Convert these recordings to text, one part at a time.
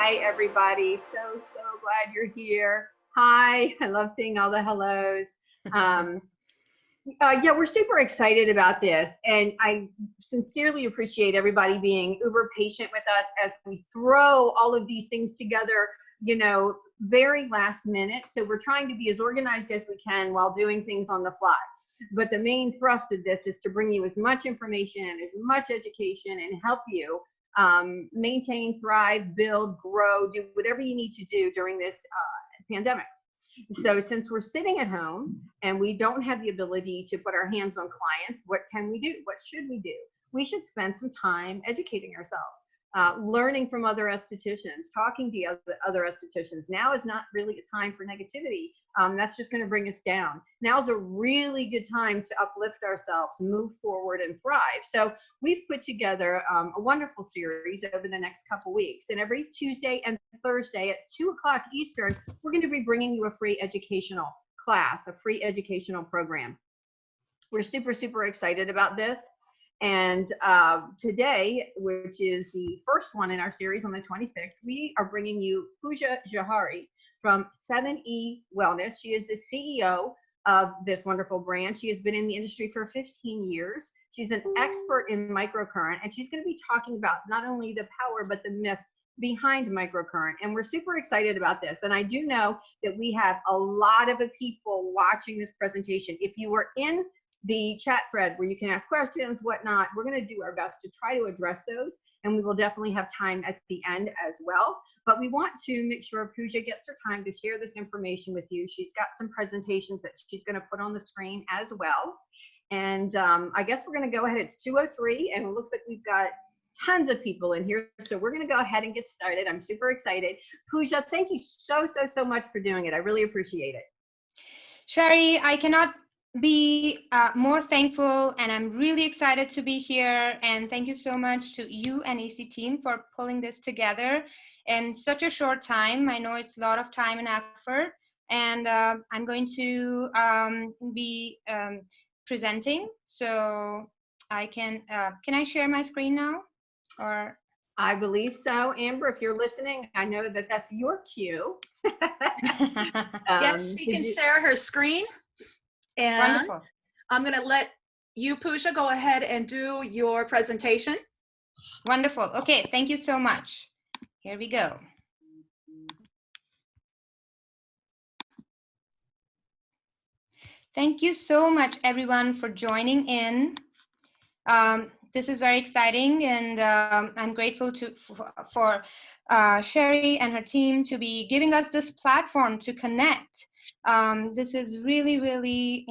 Hi, everybody. So glad you're here. Hi, I love seeing all the hellos. Yeah, we're super excited about this, and I sincerely appreciate everybody being uber patient with us as we throw all of these things together, very last minute. So we're trying to be as organized as we can while doing things on the fly. But the main thrust of this is to bring you as much information and as much education and help you maintain, thrive, build, grow, do whatever you need to do during this pandemic. So since we're sitting at home and we don't have the ability to put our hands on clients, what can we do? What should we do? We should spend some time educating ourselves, learning from other estheticians, talking to other estheticians. Now is not really a time for negativity. That's just going to bring us down. Now is a really good time to uplift ourselves, move forward, and thrive. So we've put together a wonderful series over the next couple weeks. And every Tuesday and Thursday at 2 o'clock Eastern, we're going to be bringing you a free educational class, a free educational program. We're super excited about this. And today, which is the first one in our series on the 26th, we are bringing you Pooja Johari from 7E Wellness. She is the CEO of this wonderful brand. She has been in the industry for 15 years. She's an expert in microcurrent, and she's going to be talking about not only the power, but the myth behind microcurrent. And we're super excited about this. And I do know that we have a lot of people watching this presentation. If you were in the chat thread where you can ask questions, whatnot, we're going to do our best to try to address those, and we will definitely have time at the end as well. But we want to make sure Pooja gets her time to share this information with you. She's got some presentations that she's going to put on the screen as well. And I guess we're going to go ahead. It's 2:03, and it looks like we've got tons of people in here. So we're going to go ahead and get started. I'm super excited. Pooja, thank you so much for doing it. I really appreciate it. Sheri, I cannot be more thankful, and I'm really excited to be here. And thank you so much to you and AC team for pulling this together in such a short time. I know it's a lot of time and effort, and I'm going to be presenting. So I can I share my screen now? Or I believe so. Amber, if you're listening, I know that that's your cue. Yes, she can share her screen. And wonderful. I'm going to let you, Pooja, go ahead and do your presentation. Wonderful. Okay, thank you so much. Here we go. Thank you so much, everyone, for joining in. This is very exciting, and I'm grateful for Sheri and her team to be giving us this platform to connect. This is really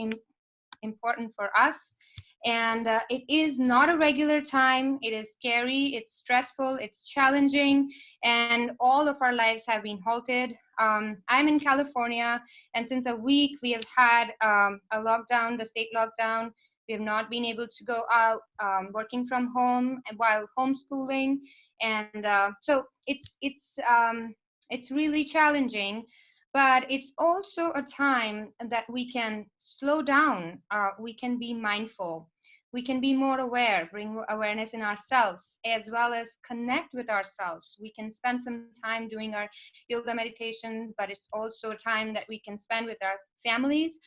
important for us, and it is not a regular time. It is scary, it's stressful, it's challenging, and all of our lives have been halted. I'm in California, and since a week we have had a lockdown, the state lockdown. We have not been able to go out, working from home while homeschooling, and so it's really challenging. But it's also a time that we can slow down. We can be mindful. We can be more aware, bring awareness in ourselves, as well as connect with ourselves. We can spend some time doing our yoga meditations, but it's also a time that we can spend with our families.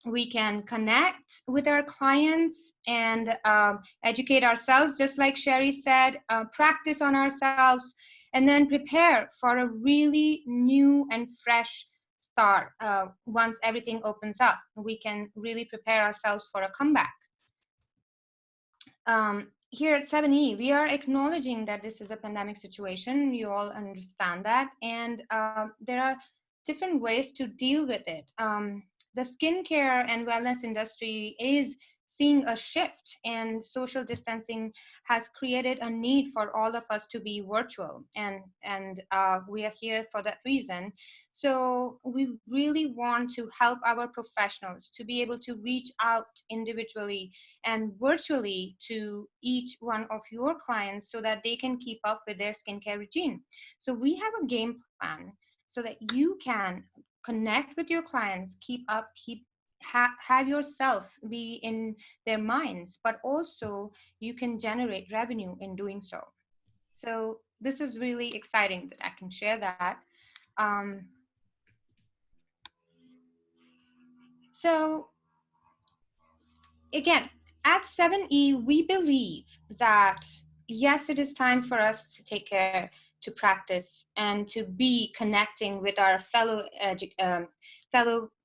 We can connect with our clients and educate ourselves, just like Sheri said, practice on ourselves, and then prepare for a really new and fresh start. Once everything opens up, we can really prepare ourselves for a comeback. Here at 7E, we are acknowledging that this is a pandemic situation. You all understand that, and there are different ways to deal with it. The skincare and wellness industry is seeing a shift, and social distancing has created a need for all of us to be virtual, and we are here for that reason. So we really want to help our professionals to be able to reach out individually and virtually to each one of your clients so that they can keep up with their skincare regime. So we have a game plan so that you can connect with your clients, have yourself be in their minds, but also you can generate revenue in doing so. So this is really exciting that I can share that. Um, so again, at 7E, we believe that yes, it is time for us to take care, to practice, and to be connecting with our fellow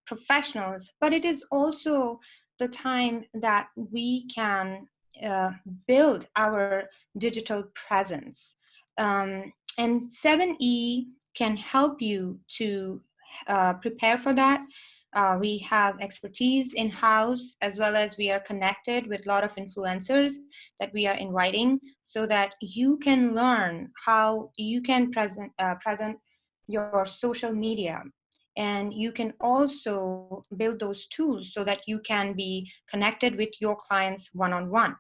professionals, but it is also the time that we can uh, build our digital presence. And 7E can help you to prepare for that. We have expertise in-house, as well as we are connected with a lot of influencers that we are inviting, so that you can learn how you can present your social media. And you can also build those tools so that you can be connected with your clients one-on-one.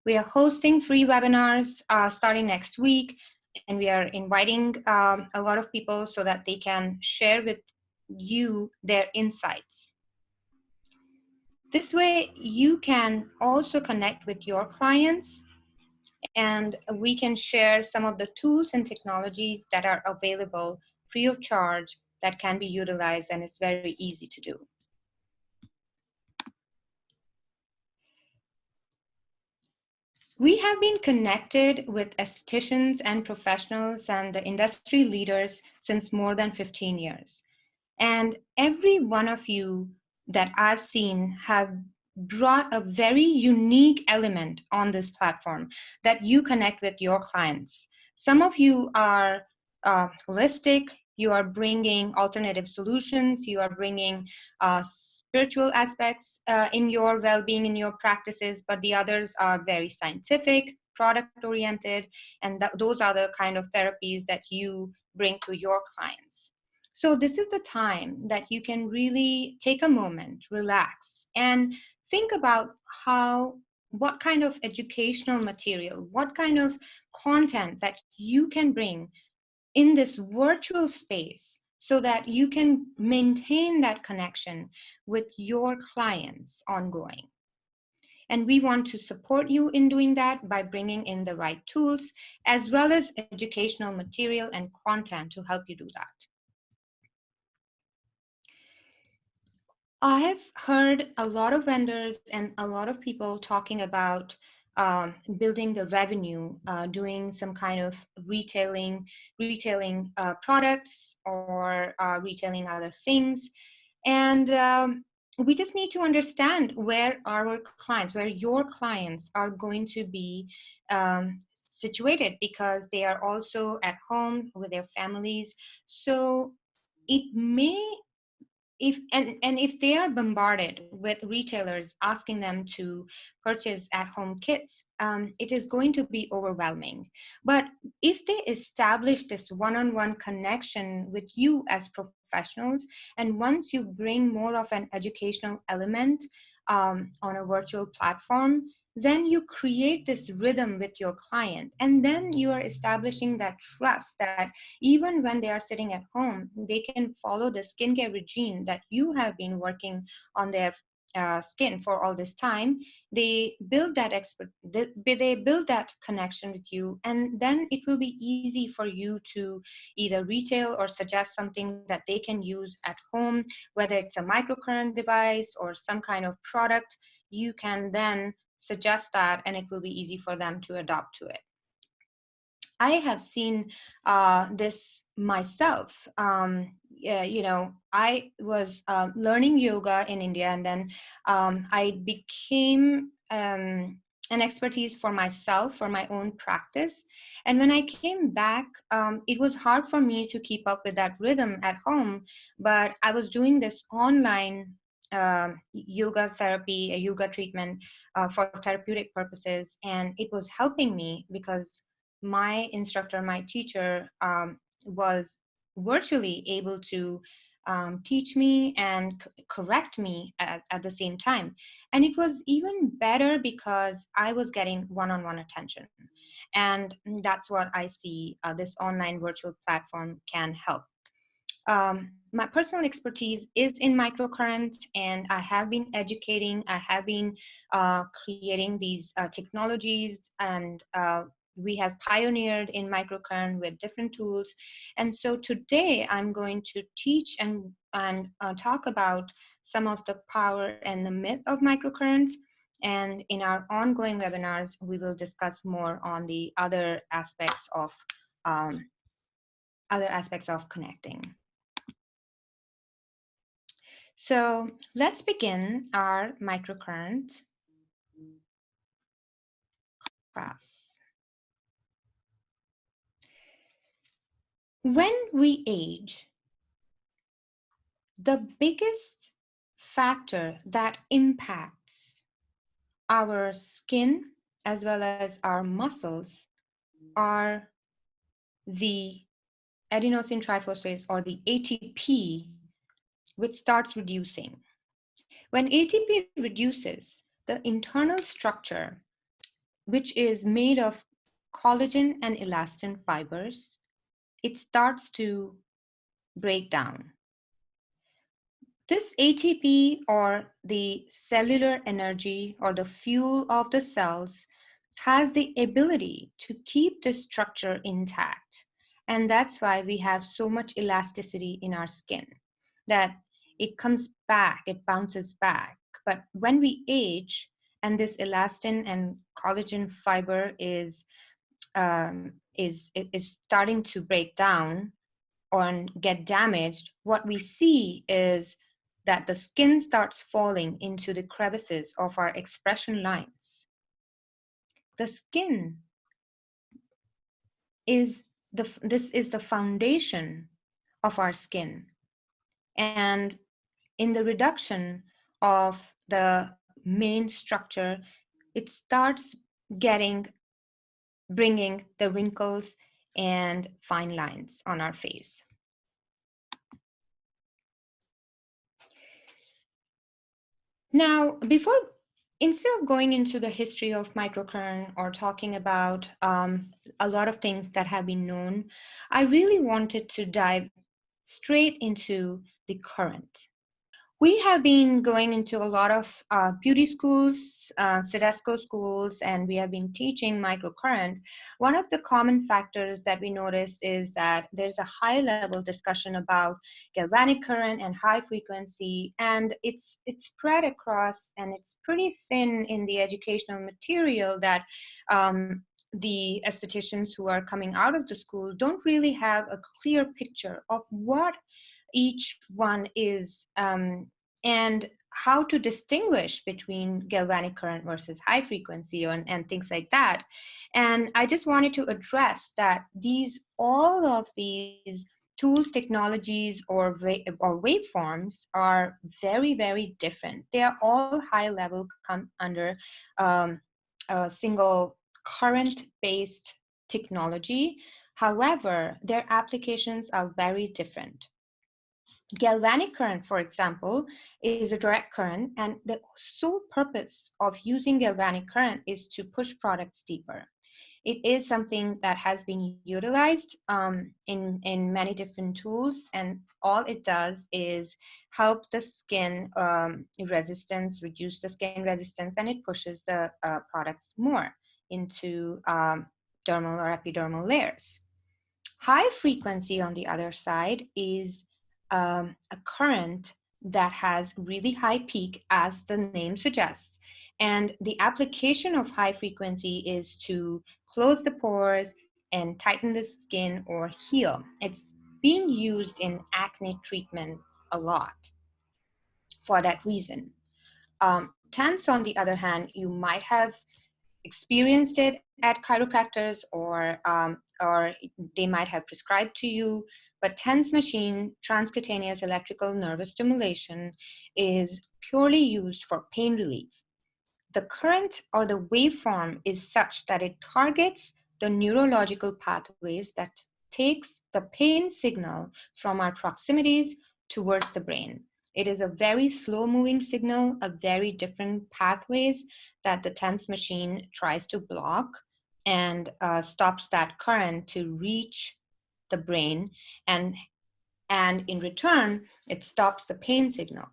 We are hosting free webinars starting next week, and we are inviting a lot of people so that they can share with you their insights. This way, you can also connect with your clients, and we can share some of the tools and technologies that are available free of charge that can be utilized, and it's very easy to do. We have been connected with estheticians and professionals and the industry leaders since more than 15 years. And every one of you that I've seen have brought a very unique element on this platform that you connect with your clients. Some of you are holistic, you are bringing alternative solutions, you are bringing spiritual aspects in your well-being, in your practices, but the others are very scientific, product-oriented, and those are the kind of therapies that you bring to your clients. So this is the time that you can really take a moment, relax, and think about what kind of educational material, what kind of content that you can bring in this virtual space so that you can maintain that connection with your clients ongoing. And we want to support you in doing that by bringing in the right tools, as well as educational material and content to help you do that. I have heard a lot of vendors and a lot of people talking about building the revenue, doing some kind of retailing products or retailing other things. And we just need to understand where your clients are going to be situated, because they are also at home with their families. So it may, if they are bombarded with retailers asking them to purchase at-home kits, it is going to be overwhelming. But if they establish this one-on-one connection with you as professionals, and once you bring more of an educational element on a virtual platform, then you create this rhythm with your client, and then you are establishing that trust that even when they are sitting at home, they can follow the skincare regime that you have been working on their skin for all this time. They build that connection with you, and then it will be easy for you to either retail or suggest something that they can use at home, whether it's a microcurrent device or some kind of product. You can then suggest that, and it will be easy for them to adopt to it. I have seen this myself. I was learning yoga in India, and then I became an expertise for myself, for my own practice. And when I came back, it was hard for me to keep up with that rhythm at home, but I was doing this online yoga therapy, a yoga treatment for therapeutic purposes, and it was helping me because my instructor, my teacher, was virtually able to teach me and correct me at the same time. And it was even better because I was getting one-on-one attention. And that's what I see this online virtual platform can help. My personal expertise is in microcurrent, and I have been educating, I have been creating these technologies and we have pioneered in microcurrent with different tools. And so today I'm going to teach and talk about some of the power and the myth of microcurrents. And in our ongoing webinars, we will discuss more on the other aspects of connecting. So let's begin our microcurrent class. When we age, the biggest factor that impacts our skin as well as our muscles are the adenosine triphosphate, or the ATP, which starts reducing. When ATP reduces, the internal structure, which is made of collagen and elastin fibers, it starts to break down. This ATP, or the cellular energy or the fuel of the cells, has the ability to keep the structure intact. And that's why we have so much elasticity in our skin, that it comes back, it bounces back. But when we age and this elastin and collagen fiber is starting to break down or get damaged, what we see is that the skin starts falling into the crevices of our expression lines. The skin is the foundation of our skin. And in the reduction of the main structure, it starts bringing the wrinkles and fine lines on our face. Now, instead of going into the history of microcurrent or talking about a lot of things that have been known, I really wanted to dive straight into the current. We have been going into a lot of beauty schools, Sedesco schools, and we have been teaching microcurrent. One of the common factors that we noticed is that there's a high-level discussion about galvanic current and high frequency, and it's spread across, and it's pretty thin in the educational material that the estheticians who are coming out of the school don't really have a clear picture of what each one is and how to distinguish between galvanic current versus high frequency and things like that. And I just wanted to address that all of these tools, technologies, or waveforms are very, very different. They are all high level, come under a single current-based technology. However, their applications are very different. Galvanic current, for example, is a direct current, and the sole purpose of using galvanic current is to push products deeper. It is something that has been utilized in many different tools, and all it does is help the skin resistance, reduce the skin resistance, and it pushes the products more into dermal or epidermal layers. High frequency, on the other side, is a current that has really high peak, as the name suggests. And the application of high frequency is to close the pores and tighten the skin or heal. It's being used in acne treatments a lot for that reason. TENS, on the other hand, you might have experienced it at chiropractors, or they might have prescribed to you. But TENS machine, transcutaneous electrical nervous stimulation, is purely used for pain relief. The current or the waveform is such that it targets the neurological pathways that takes the pain signal from our proximities towards the brain. It is a very slow-moving signal, a very different pathways that the TENS machine tries to block and stops that current to reach the brain, and in return, it stops the pain signal.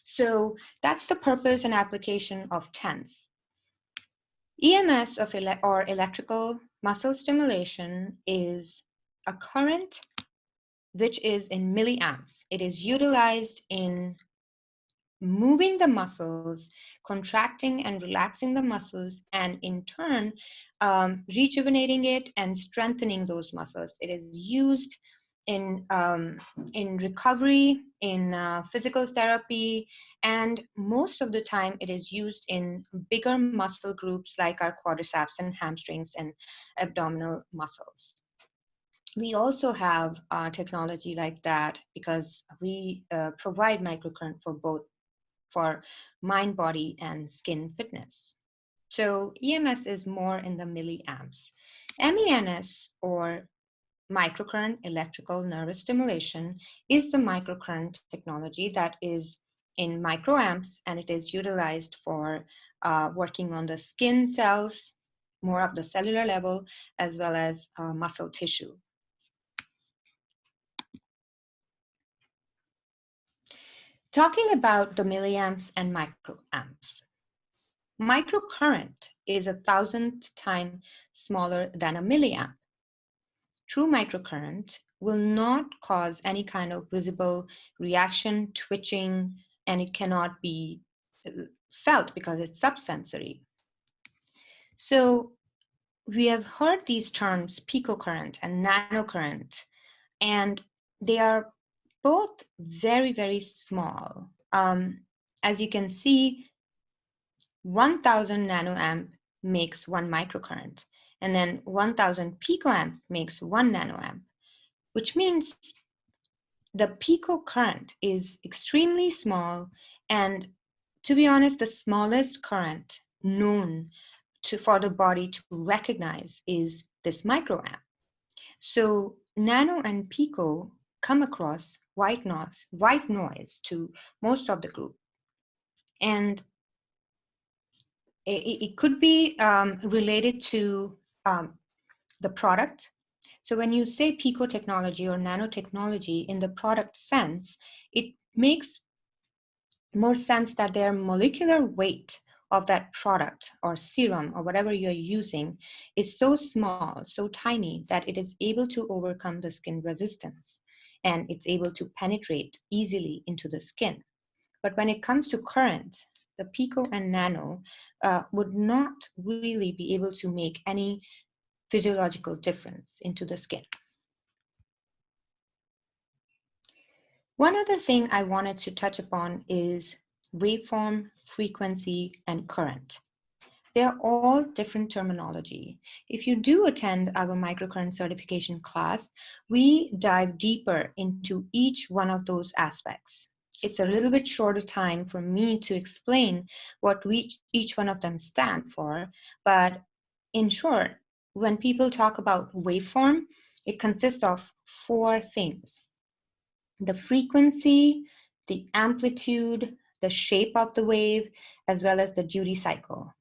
So that's the purpose and application of TENS. EMS or electrical muscle stimulation is a current which is in milliamps. It is utilized in moving the muscles, contracting and relaxing the muscles, and in turn, rejuvenating it and strengthening those muscles. It is used in recovery, in physical therapy, and most of the time it is used in bigger muscle groups like our quadriceps and hamstrings and abdominal muscles. We also have technology like that because we provide microcurrent for mind, body, and skin fitness. So EMS is more in the milliamps. MENS, or microcurrent electrical nervous stimulation, is the microcurrent technology that is in microamps, and it is utilized for working on the skin cells, more of the cellular level, as well as muscle tissue. Talking about the milliamps and microamps. Microcurrent is 1,000th time smaller than a milliamp. True microcurrent will not cause any kind of visible reaction, twitching, and it cannot be felt because it's subsensory. So we have heard these terms picocurrent and nanocurrent, and they are both very, very small. As you can see, 1,000 nanoamp makes 1 microcurrent, and then 1,000 picoamp makes 1 nanoamp, which means the picocurrent is extremely small, and to be honest, the smallest current known for the body to recognize is this microamp. So nano and pico come across white noise to most of the group, and it could be related to the product. So when you say pico technology or nanotechnology in the product sense, it makes more sense that their molecular weight of that product or serum or whatever you're using is so small, so tiny, that it is able to overcome the skin resistance and it's able to penetrate easily into the skin. But when it comes to current, the pico and nano would not really be able to make any physiological difference into the skin. One other thing I wanted to touch upon is waveform, frequency, and current. They're all different terminology. If you do attend our microcurrent certification class, we dive deeper into each one of those aspects. It's a little bit shorter time for me to explain what each one of them stand for, but in short, when people talk about waveform, it consists of 4 things: the frequency, the amplitude, the shape of the wave, as well as the duty cycle.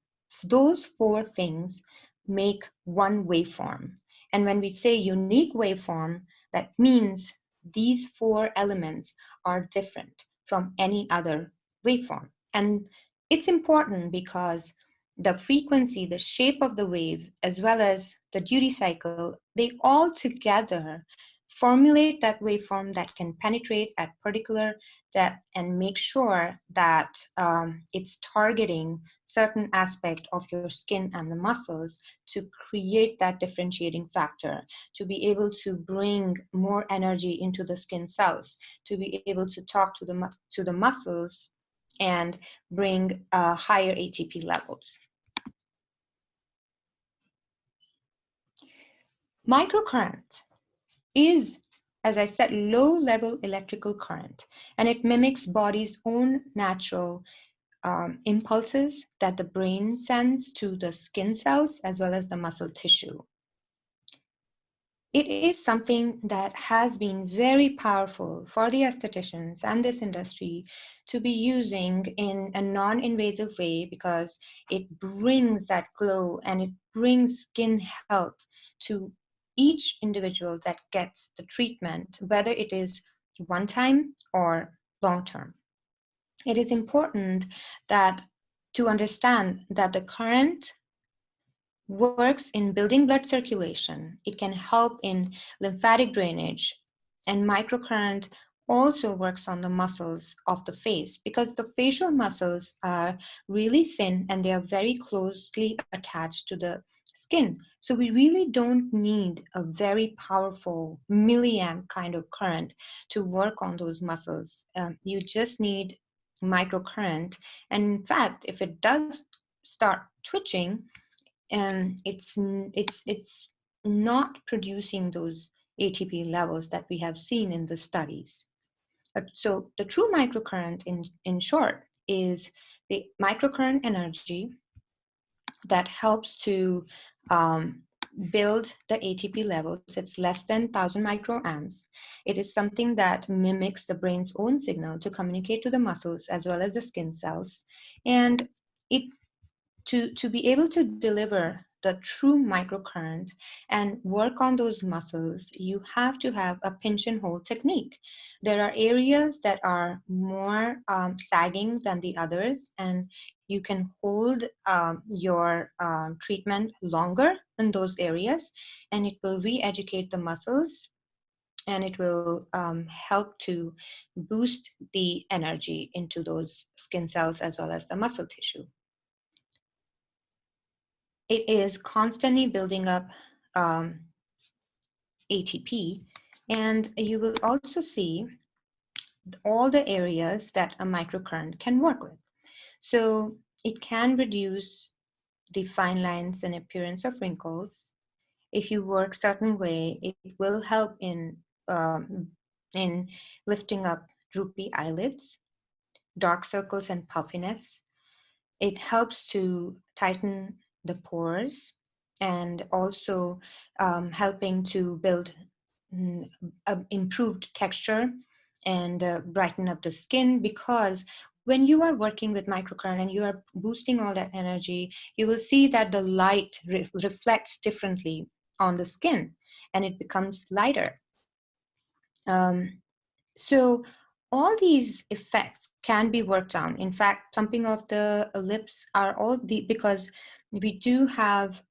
Those 4 things make one waveform. And when we say unique waveform, that means these 4 elements are different from any other waveform. And it's important because the frequency, the shape of the wave, as well as the duty cycle, they all together formulate that waveform that can penetrate at particular depth and make sure that it's targeting certain aspect of your skin and the muscles to create that differentiating factor, to be able to bring more energy into the skin cells, to be able to talk to the muscles and bring higher ATP levels. Microcurrent is, as I said, low-level electrical current, and it mimics body's own natural impulses that the brain sends to the skin cells as well as the muscle tissue. It is something that has been very powerful for the estheticians and this industry to be using in a non-invasive way because it brings that glow and it brings skin health to each individual that gets the treatment, whether it is one time or long term. It is important that to understand that the current works in building blood circulation. It can help in lymphatic drainage, and microcurrent also works on the muscles of the face, because the facial muscles are really thin and they are very closely attached to the skin. So we really don't need a very powerful milliamp kind of current to work on those muscles. You just need microcurrent. And in fact, if it does start twitching, it's not producing those ATP levels that we have seen in the studies. So the true microcurrent, in short, is the microcurrent energy that helps to build the ATP levels. It's less than 1,000 microamps. It is something that mimics the brain's own signal to communicate to the muscles as well as the skin cells. And it to be able to deliver the true microcurrent and work on those muscles, you have to have a pinch and hold technique. There are areas that are more sagging than the others, and you can hold your treatment longer in those areas, and it will re-educate the muscles, and it will help to boost the energy into those skin cells as well as the muscle tissue. It is constantly building up ATP, and you will also see all the areas that a microcurrent can work with. So it can reduce the fine lines and appearance of wrinkles. If you work certain way, it will help in lifting up droopy eyelids, dark circles and puffiness. It helps to tighten the pores, and also helping to build improved texture and brighten up the skin, because when you are working with microcurrent and you are boosting all that energy, you will see that the light reflects differently on the skin and it becomes lighter. So all these effects can be worked on. In fact, plumping of the lips are all because we do have,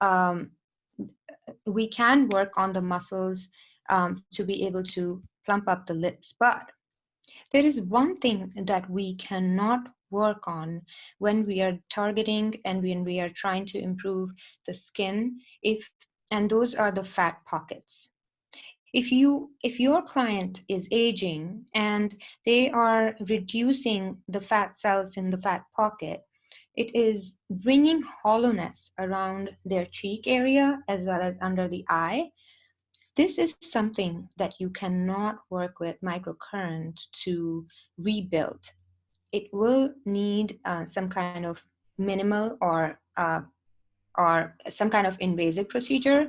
we can work on the muscles to be able to plump up the lips. But there is one thing that we cannot work on when we are targeting and when we are trying to improve the skin, and those are the fat pockets. If your client is aging and they are reducing the fat cells in the fat pocket, it is bringing hollowness around their cheek area as well as under the eye. This is something that you cannot work with microcurrent to rebuild. It will need some kind of minimal or some kind of invasive procedure.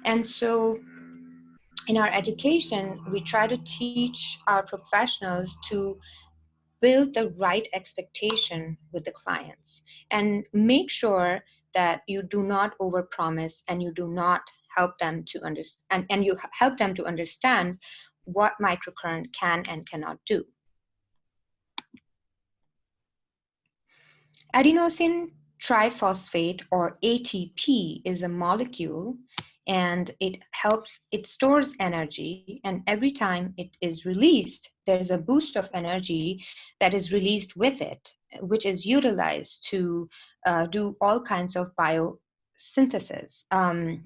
And so in our education, we try to teach our professionals to build the right expectation with the clients and make sure that you do not overpromise and you do not help them to understand, and you help them to understand what microcurrent can and cannot do. Adenosine triphosphate, or ATP, is a molecule, and it stores energy, and every time it is released, there's a boost of energy that is released with it, which is utilized to do all kinds of biosynthesis,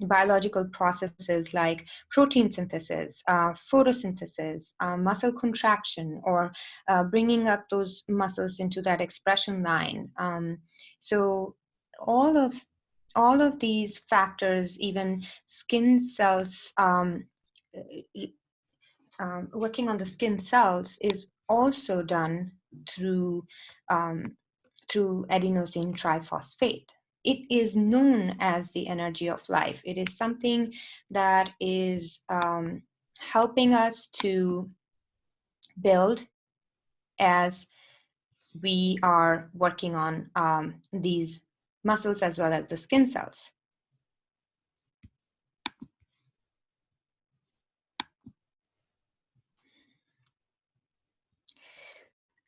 biological processes like protein synthesis, photosynthesis, muscle contraction, or bringing up those muscles into that expression line. So all of these factors, even skin cells, working on the skin cells, is also done through adenosine triphosphate. It is known as the energy of life. It is something that is helping us to build as we are working on these muscles as well as the skin cells.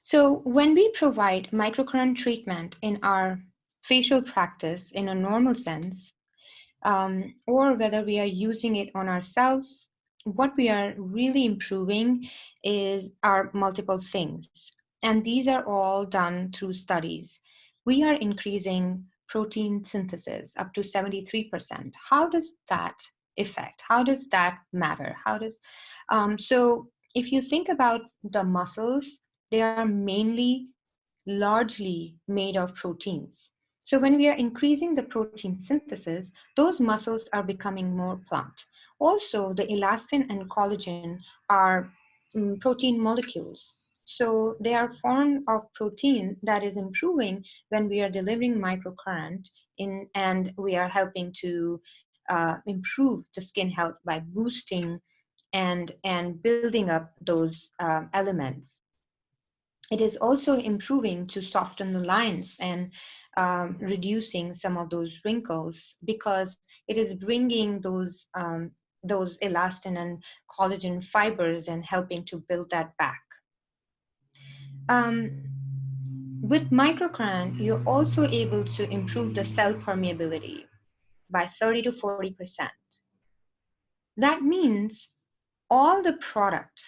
So when we provide microcurrent treatment in our facial practice in a normal sense, or whether we are using it on ourselves, what we are really improving are multiple things. And these are all done through studies. We are increasing protein synthesis up to 73%. How does that affect? How does that matter? So if you think about the muscles, they are largely made of proteins. So when we are increasing the protein synthesis, those muscles are becoming more plump. Also, the elastin and collagen are protein molecules. So they are form of protein that is improving when we are delivering microcurrent and we are helping to improve the skin health by boosting and building up those elements. It is also improving to soften the lines and reducing some of those wrinkles, because it is bringing those elastin and collagen fibers and helping to build that back. With microcurrent, you're also able to improve the cell permeability by 30 to 40%. That means all the product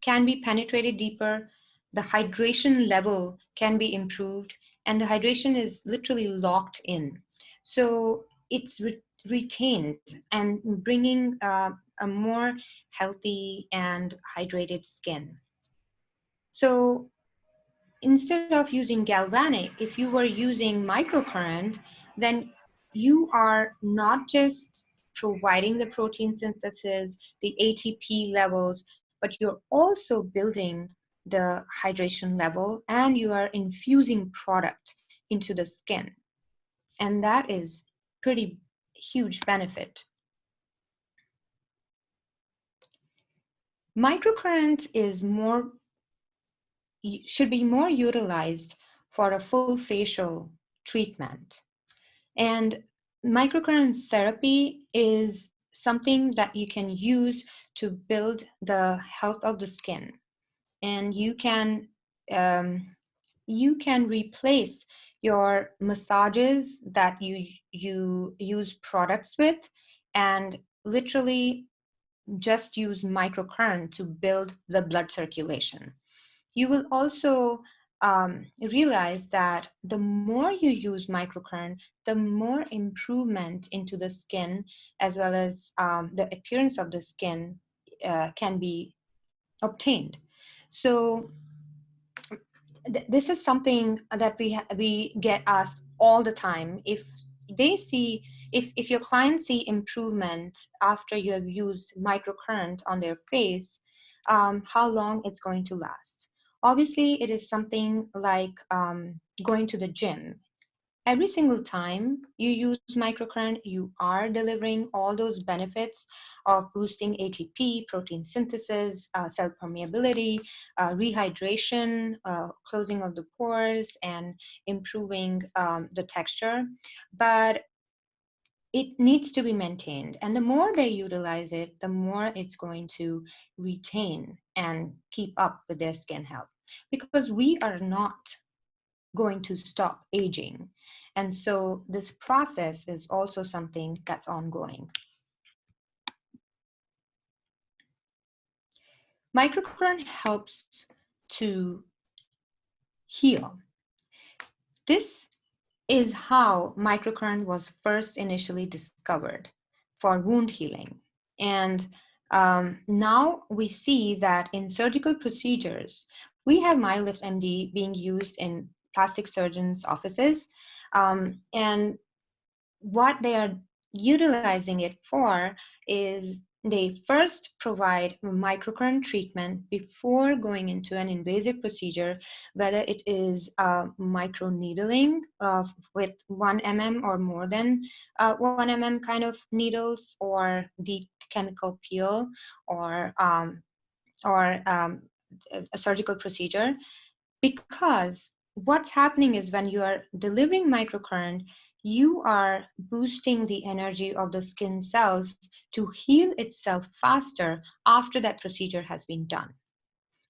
can be penetrated deeper, the hydration level can be improved, and the hydration is literally locked in. So it's retained and bringing a more healthy and hydrated skin. So instead of using galvanic, if you were using microcurrent, then you are not just providing the protein synthesis, the ATP levels, but you're also building the hydration level, and you are infusing product into the skin. And that is pretty huge benefit. Microcurrent should be more utilized for a full facial treatment. And microcurrent therapy is something that you can use to build the health of the skin. And you can replace your massages that you use products with, and literally just use microcurrent to build the blood circulation. You will also realize that the more you use microcurrent, the more improvement into the skin, as well as the appearance of the skin can be obtained. So this is something that we get asked all the time. If your clients see improvement after you have used microcurrent on their face, how long it's going to last. Obviously, it is something like going to the gym. Every single time you use microcurrent, you are delivering all those benefits of boosting ATP, protein synthesis, cell permeability, rehydration, closing of the pores, and improving the texture. But it needs to be maintained. And the more they utilize it, the more it's going to retain and keep up with their skin health. Because we are not going to stop aging. And so this process is also something that's ongoing. Microcurrent helps to heal. This is how microcurrent was first initially discovered for wound healing. And now we see that in surgical procedures, we have MyoLift MD being used in plastic surgeons' offices. And what they are utilizing it for is they first provide microcurrent treatment before going into an invasive procedure, whether it is microneedling with 1 mm or more than 1 mm kind of needles, or deep chemical peel, or a surgical procedure. Because what's happening is when you are delivering microcurrent, you are boosting the energy of the skin cells to heal itself faster after that procedure has been done.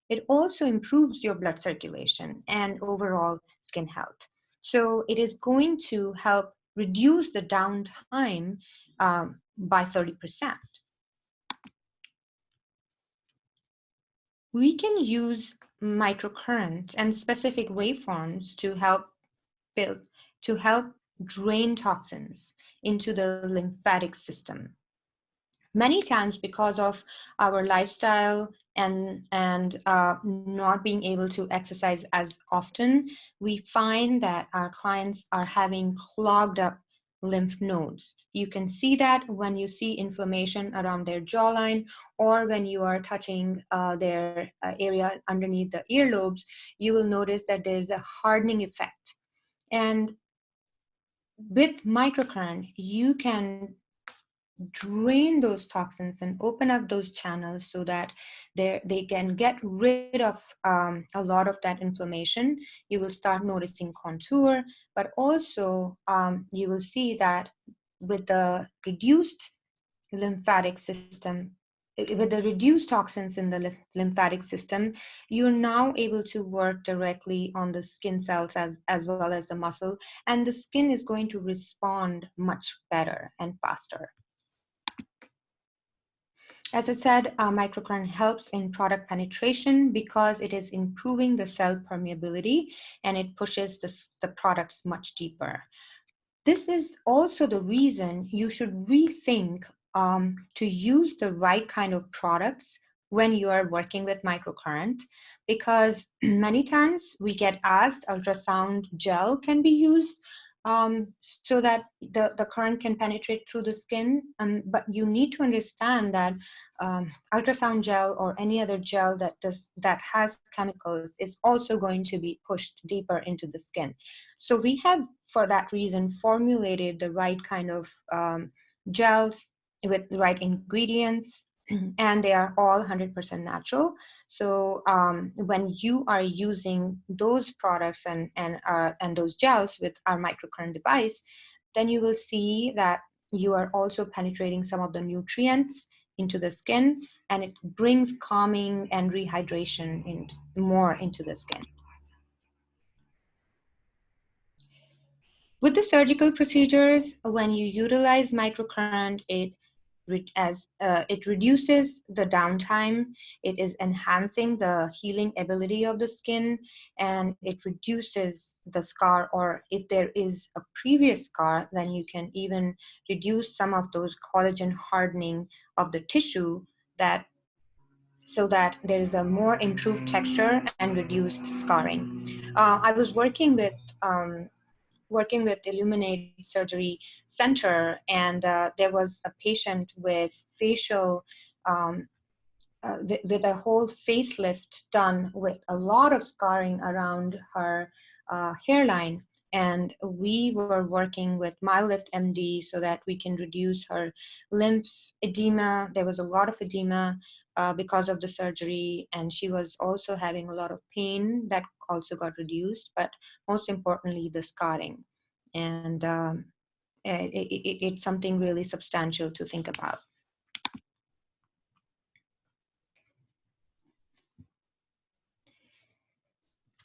It also improves your blood circulation and overall skin health. So it is going to help reduce the downtime by 30%. We can use microcurrents and specific waveforms to help drain toxins into the lymphatic system. Many times, because of our lifestyle and not being able to exercise as often, we find that our clients are having clogged up lymph nodes. You can see that when you see inflammation around their jawline, or when you are touching their area underneath the earlobes, you will notice that there's a hardening effect. And with microcurrent, you can drain those toxins and open up those channels so that they can get rid of a lot of that inflammation. You will start noticing contour, but also you will see that with the reduced lymphatic system, with the reduced toxins in the lymphatic system, you're now able to work directly on the skin cells as well as the muscle, and the skin is going to respond much better and faster. As I said, microcurrent helps in product penetration because it is improving the cell permeability and it pushes the products much deeper. This is also the reason you should rethink to use the right kind of products when you are working with microcurrent, because many times we get asked ultrasound gel can be used so that the current can penetrate through the skin. But you need to understand that ultrasound gel or any other gel that has chemicals is also going to be pushed deeper into the skin. So we have, for that reason, formulated the right kind of gels with the right ingredients, and they are all 100% natural. So when you are using those products and those gels with our microcurrent device, then you will see that you are also penetrating some of the nutrients into the skin, and it brings calming and rehydration more into the skin. With the surgical procedures, when you utilize microcurrent, it reduces the downtime, it is enhancing the healing ability of the skin, and it reduces the scar, or if there is a previous scar, then you can even reduce some of those collagen hardening of the tissue, so that there is a more improved texture and reduced scarring. I was working with Illuminate Surgery Center, and there was a patient with facial, with a whole facelift done with a lot of scarring around her hairline. And we were working with MyoLift MD so that we can reduce her lymph edema. There was a lot of edema because of the surgery, and she was also having a lot of pain that also got reduced, but most importantly, the scarring. And it's something really substantial to think about.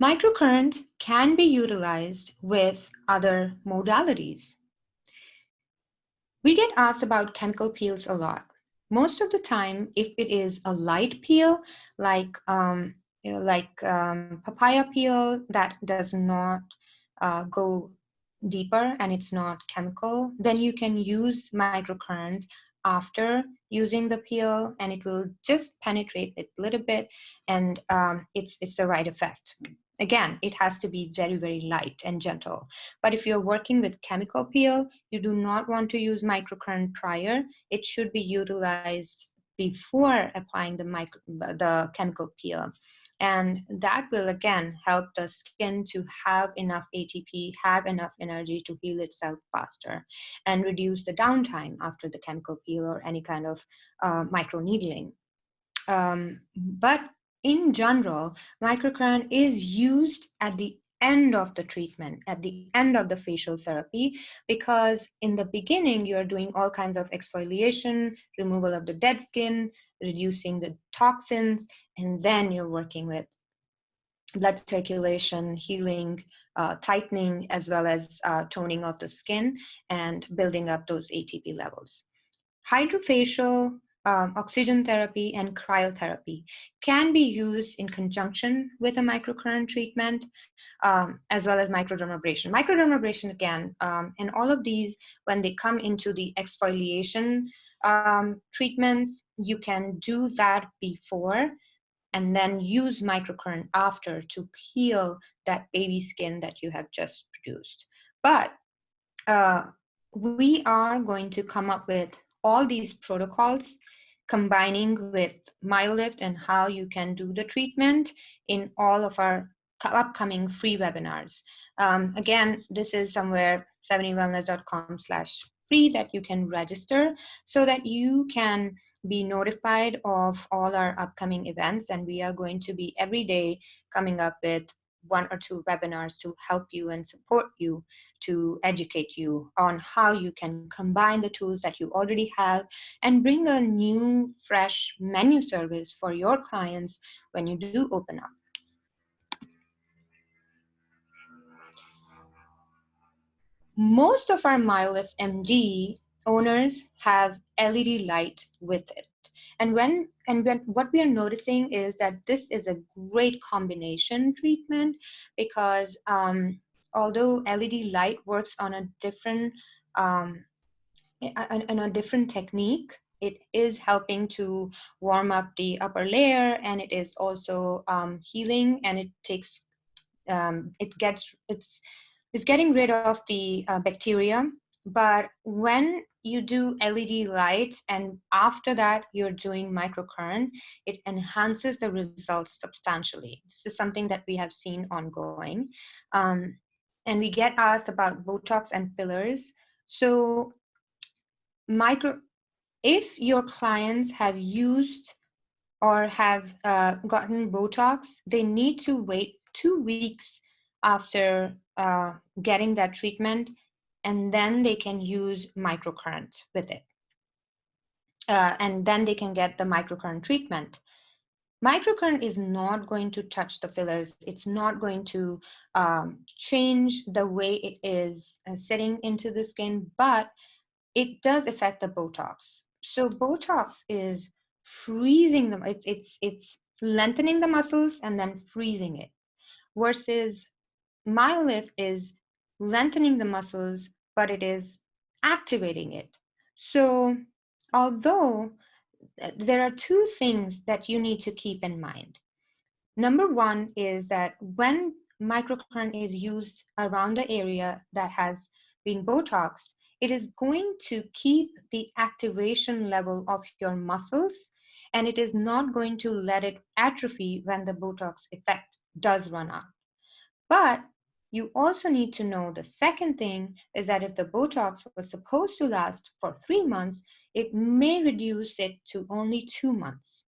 Microcurrent can be utilized with other modalities. We get asked about chemical peels a lot. Most of the time, if it is a light peel, like papaya peel that does not go deeper and it's not chemical, then you can use microcurrent after using the peel, and it will just penetrate it a little bit, and it's the right effect. Again, it has to be very, very light and gentle. But if you're working with chemical peel, you do not want to use microcurrent prior. It should be utilized before applying the chemical peel. And that will, again, help the skin to have enough ATP, have enough energy to heal itself faster, and reduce the downtime after the chemical peel or any kind of microneedling. But in general, microcurrent is used at the end of the treatment, at the end of the facial therapy, because in the beginning, you're doing all kinds of exfoliation, removal of the dead skin, reducing the toxins, and then you're working with blood circulation, healing, tightening as well as toning of the skin and building up those ATP levels. Hydrofacial, oxygen therapy, and cryotherapy can be used in conjunction with a microcurrent treatment, as well as microdermabrasion. Microdermabrasion, again, and all of these, when they come into the exfoliation treatments, you can do that before and then use microcurrent after to heal that baby skin that you have just produced. But we are going to come up with all these protocols combining with MyoLift and how you can do the treatment in all of our upcoming free webinars. Again, this is somewhere 70wellness.com/free that you can register so that you can be notified of all our upcoming events. And we are going to be every day coming up with 1 or 2 webinars to help you and support you, to educate you on how you can combine the tools that you already have and bring a new, fresh menu service for your clients when you do open up. Most of our MyoLift MD owners have LED light with it. And what we are noticing is that this is a great combination treatment because although LED light works on a different technique, it is helping to warm up the upper layer, and it is also healing, and it takes it's getting rid of the bacteria. But when you do LED light and after that you're doing microcurrent, it enhances the results substantially. This is something that we have seen ongoing. And we get asked about Botox and fillers. So if your clients have used or have gotten Botox, they need to wait 2 weeks after getting that treatment, and then they can use microcurrent with it. And then they can get the microcurrent treatment. Microcurrent is not going to touch the fillers. It's not going to change the way it is sitting into the skin, but it does affect the Botox. So Botox is freezing them. It's lengthening the muscles and then freezing it. Versus MyoLift is lengthening the muscles, but it is activating it. So although there are 2 things that you need to keep in mind. Number 1 is that when microcurrent is used around the area that has been Botoxed, it is going to keep the activation level of your muscles, and it is not going to let it atrophy when the Botox effect does run out. But you also need to know the second thing is that if the Botox was supposed to last for 3 months, it may reduce it to only 2 months.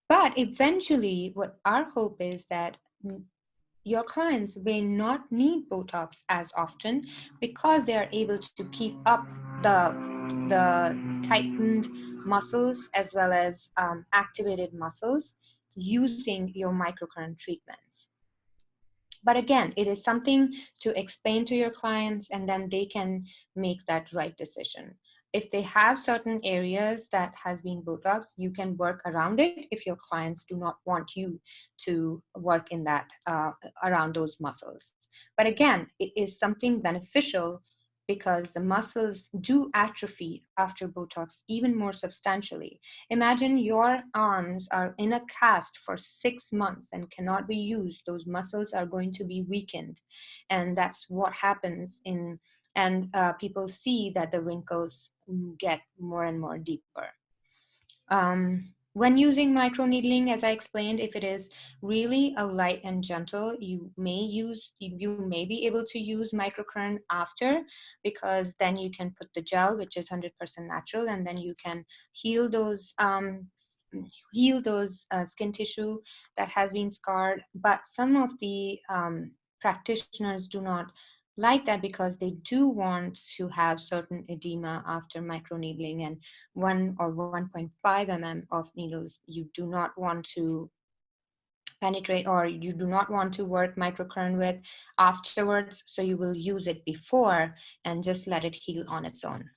But eventually, what our hope is that your clients may not need Botox as often because they are able to keep up the tightened muscles as well as activated muscles using your microcurrent treatments. But again, it is something to explain to your clients, and then they can make that right decision. If they have certain areas that has been Botox, you can work around it if your clients do not want you to work in that, around those muscles. But again, it is something beneficial because the muscles do atrophy after Botox even more substantially. Imagine your arms are in a cast for 6 months and cannot be used. Those muscles are going to be weakened. And that's what happens and people see that the wrinkles get more and more deeper. When using microneedling, as I explained, if it is really a light and gentle, you may be able to use microcurrent after, because then you can put the gel, which is 100% natural, and then you can heal those skin tissue that has been scarred. But some of the practitioners do not like that because they do want to have certain edema after microneedling, and 1 or 1.5 mm of needles you do not want to penetrate, or you do not want to work microcurrent with afterwards. So you will use it before and just let it heal on its own.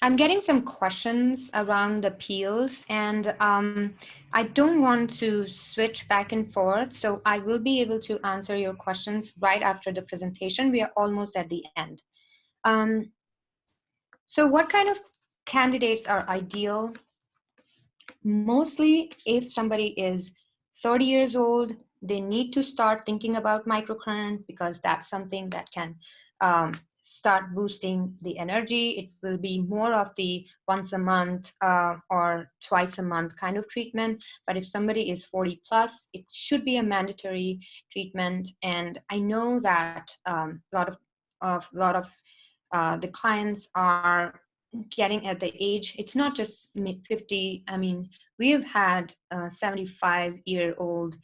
I'm getting some questions around the peels, and I don't want to switch back and forth, so I will be able to answer your questions right after the presentation. We are almost at the end. So what kind of candidates are ideal? Mostly if somebody is 30 years old, they need to start thinking about microcurrent, because that's something that can start boosting the energy. It will be more of the once a month or twice a month kind of treatment. But if somebody is 40 plus, it should be a mandatory treatment. And I know that a lot of the clients are getting at the age, it's not just mid 50. I mean, we have had a 75-year-old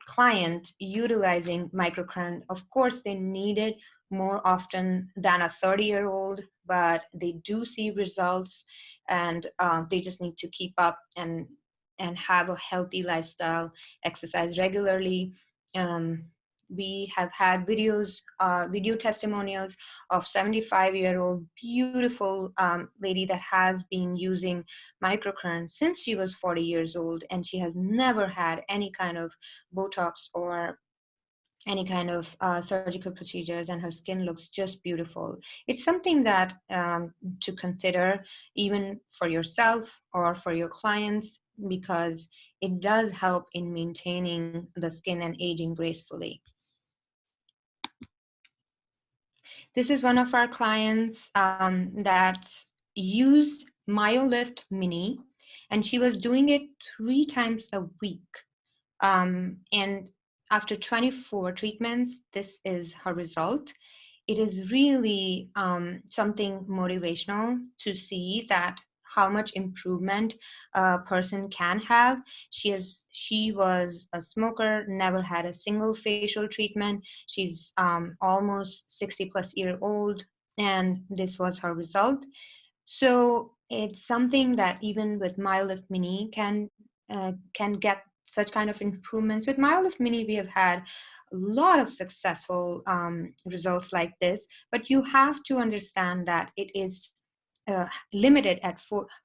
client utilizing microcurrent. Of course, they need it more often than a 30-year-old, but they do see results, and they just need to keep up and have a healthy lifestyle, exercise regularly. We have had video testimonials of 75-year-old beautiful lady that has been using microcurrent since she was 40 years old, and she has never had any kind of Botox or any kind of surgical procedures, and her skin looks just beautiful. It's something that to consider even for yourself or for your clients, because it does help in maintaining the skin and aging gracefully. This is one of our clients that used MyoLift Mini, and she was doing it 3 times a week. And after 24 treatments, this is her result. It is really something motivational to see that how much improvement a person can have. She was a smoker, never had a single facial treatment. She's almost 60 plus year old, and this was her result. So it's something that even with MyoLift Mini can get such kind of improvements. With MyoLift Mini, we have had a lot of successful results like this, but you have to understand that it is limited at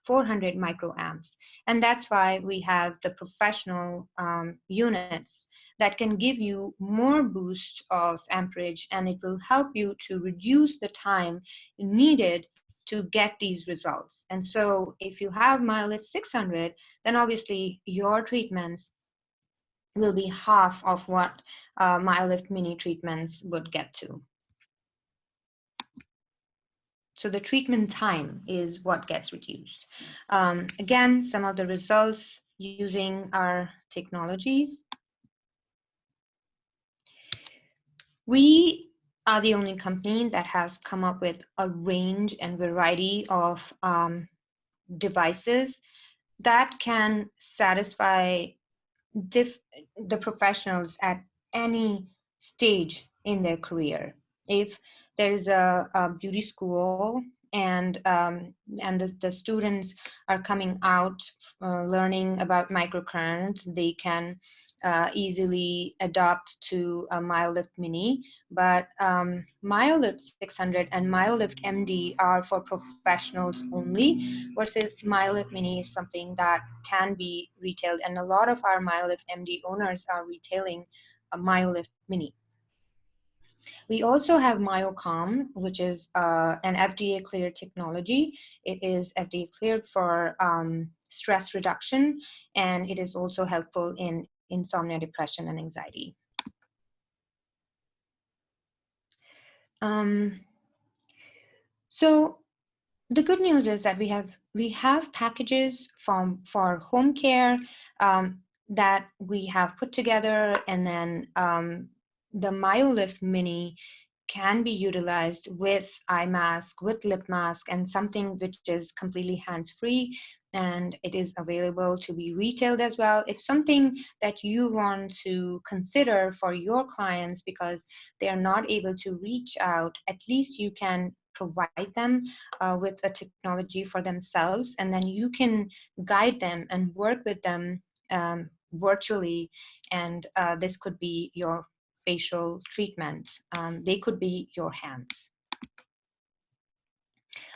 400 microamps. And that's why we have the professional units that can give you more boost of amperage, and it will help you to reduce the time needed to get these results. And so if you have MyoLift 600, then obviously your treatments will be half of what MyoLift Mini treatments would get to. So the treatment time is what gets reduced. Again, some of the results using our technologies. We are the only company that has come up with a range and variety of devices that can satisfy the professionals at any stage in their career. If there is a beauty school and the students are coming out learning about microcurrent, they can easily adopt to a MyoLift Mini. But MyoLift 600 and MyoLift MD are for professionals only, versus MyoLift Mini is something that can be retailed, and a lot of our MyoLift MD owners are retailing a MyoLift Mini. We also have MyoCalm, which is an FDA cleared technology. It is FDA cleared for stress reduction, and it is also helpful in insomnia, depression, and anxiety. So the good news is that we have packages for home care that we have put together, and then the MyoLift Mini can be utilized with eye mask, with lip mask, and something which is completely hands-free, and it is available to be retailed as well. If something that you want to consider for your clients because they are not able to reach out, at least you can provide them with a technology for themselves, and then you can guide them and work with them virtually, and this could be your facial treatment. They could be your hands.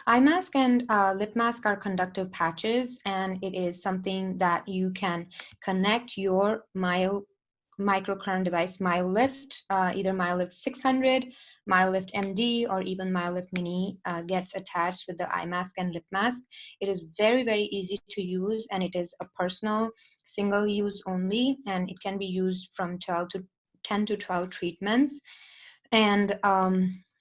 Eye mask and lip mask are conductive patches, and it is something that you can connect your microcurrent device, MyoLift, either MyoLift 600, MyoLift MD, or even MyoLift Mini gets attached with the eye mask and lip mask. It is very, very easy to use, and it is a personal, single use only, and it can be used from 10 to 12 treatments. And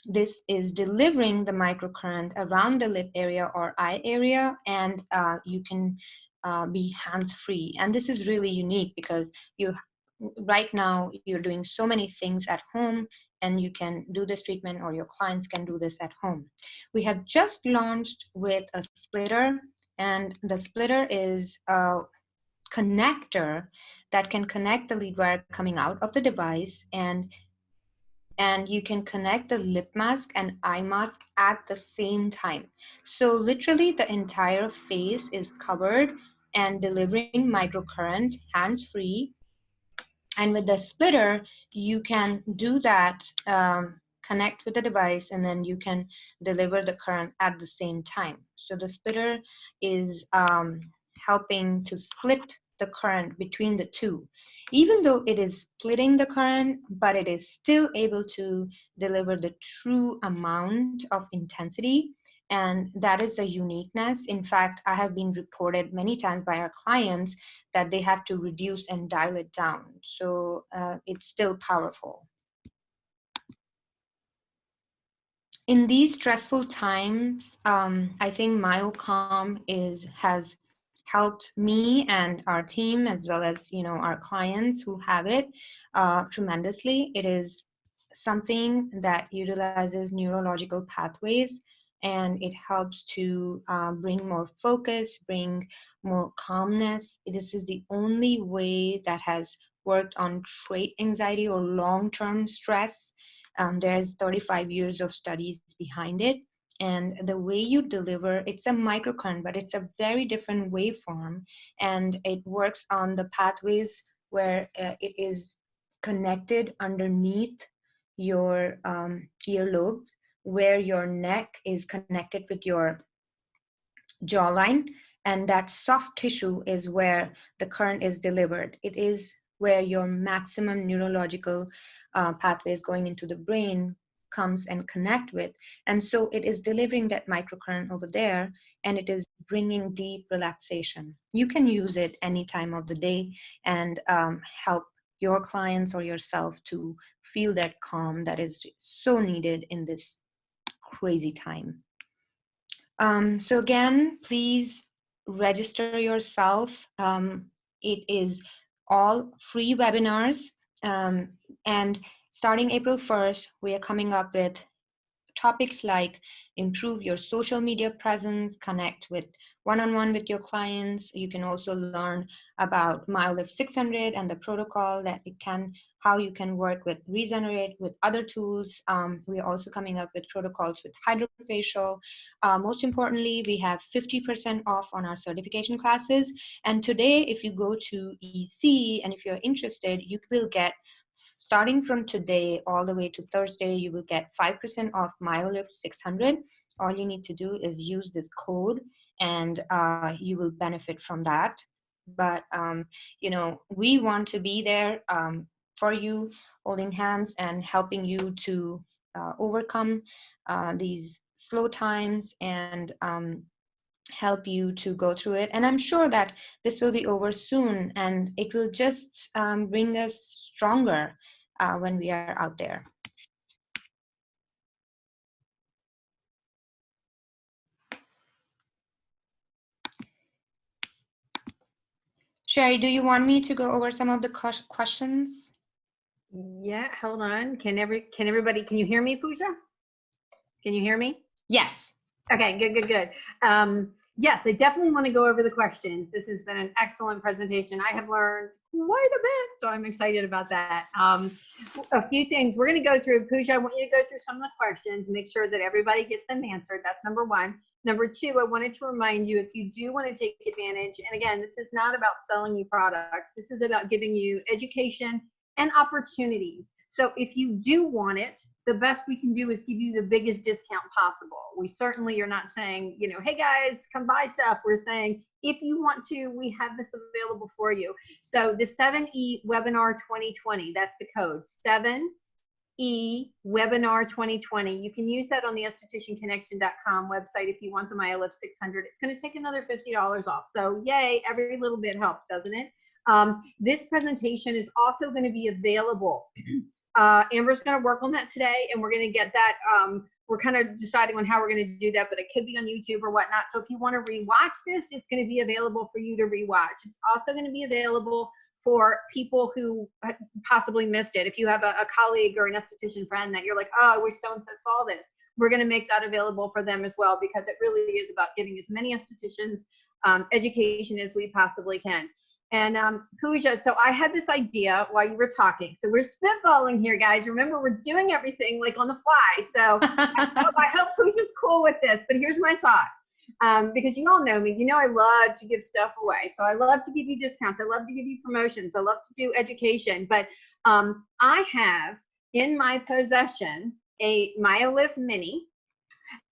this is delivering the microcurrent around the lip area or eye area, and you can be hands-free. And this is really unique because right now you're doing so many things at home, and you can do this treatment, or your clients can do this at home. We have just launched with a splitter, and the splitter is a connector that can connect the lead wire coming out of the device, and you can connect the lip mask and eye mask at the same time. So literally the entire face is covered and delivering microcurrent hands-free. And with the splitter, you can do that, connect with the device, and then you can deliver the current at the same time. So the splitter is helping to split the current between the two. Even though it is splitting the current, but it is still able to deliver the true amount of intensity. And that is the uniqueness. In fact, I have been reported many times by our clients that they have to reduce and dial it down. So it's still powerful. In these stressful times, I think MyoCalm has helped me and our team, as well as our clients who have it, tremendously. It is something that utilizes neurological pathways, and it helps to bring more focus, bring more calmness. This is the only way that has worked on trait anxiety or long-term stress. There's 35 years of studies behind it. And the way you deliver, it's a microcurrent, but it's a very different waveform. And it works on the pathways where it is connected underneath your earlobe, where your neck is connected with your jawline. And that soft tissue is where the current is delivered. It is where your maximum neurological pathways going into the brain comes and connect with. And so it is delivering that microcurrent over there, and it is bringing deep relaxation. You can use it any time of the day and help your clients or yourself to feel that calm that is so needed in this crazy time. So again, please register yourself. It is all free webinars. And starting April 1st, we are coming up with topics like improve your social media presence, connect with one-on-one with your clients. You can also learn about MyoLift 600 and the protocol that how you can work with Regenerate with other tools. We are also coming up with protocols with hydrofacial. Most importantly, we have 50% off on our certification classes. And today, if you go to EC and if you're interested, you will get, starting from today all the way to Thursday, you will get 5% off MyoLift 600. All you need to do is use this code, and you will benefit from that. But we want to be there for you, holding hands and helping you to overcome these slow times and help you to go through it. And I'm sure that this will be over soon, and it will just bring us stronger when we are out there. Sheri, do you want me to go over some of the questions? Yeah, hold on. Can you hear me, Pooja? Can you hear me? Yes. Okay, good. Yes, I definitely want to go over the questions. This has been an excellent presentation. I have learned quite a bit, so I'm excited about that. A few things we're going to go through. Pooja, I want you to go through some of the questions, make sure that everybody gets them answered. That's number one. Number two, I wanted to remind you, if you do want to take advantage, and again, this is not about selling you products. This is about giving you education and opportunities. So if you do want it, the best we can do is give you the biggest discount possible. We certainly are not saying, you know, hey guys, come buy stuff. We're saying, if you want to, we have this available for you. So the 7E webinar 2020, that's the code, 7E webinar 2020. You can use that on the estheticianconnection.com website if you want the MyoLift 600. It's going to take another $50 off. So yay, every little bit helps, doesn't it? This presentation is also going to be available. Amber's going to work on that today, and we're going to get that. We're kind of deciding on how we're going to do that, but it could be on YouTube or whatnot. So if you want to rewatch this, it's going to be available for you to rewatch. It's also going to be available for people who possibly missed it. If you have a colleague or an esthetician friend that you're like, oh, I wish so-and-so saw this, we're going to make that available for them as well, because it really is about giving as many estheticians education as we possibly can. And Pooja, so I had this idea while you were talking. So we're spitballing here, guys. Remember, we're doing everything like on the fly. So I hope Pooja's cool with this. But here's my thought. Because you all know me, you know I love to give stuff away. So I love to give you discounts. I love to give you promotions. I love to do education. But I have in my possession a MyoLift Mini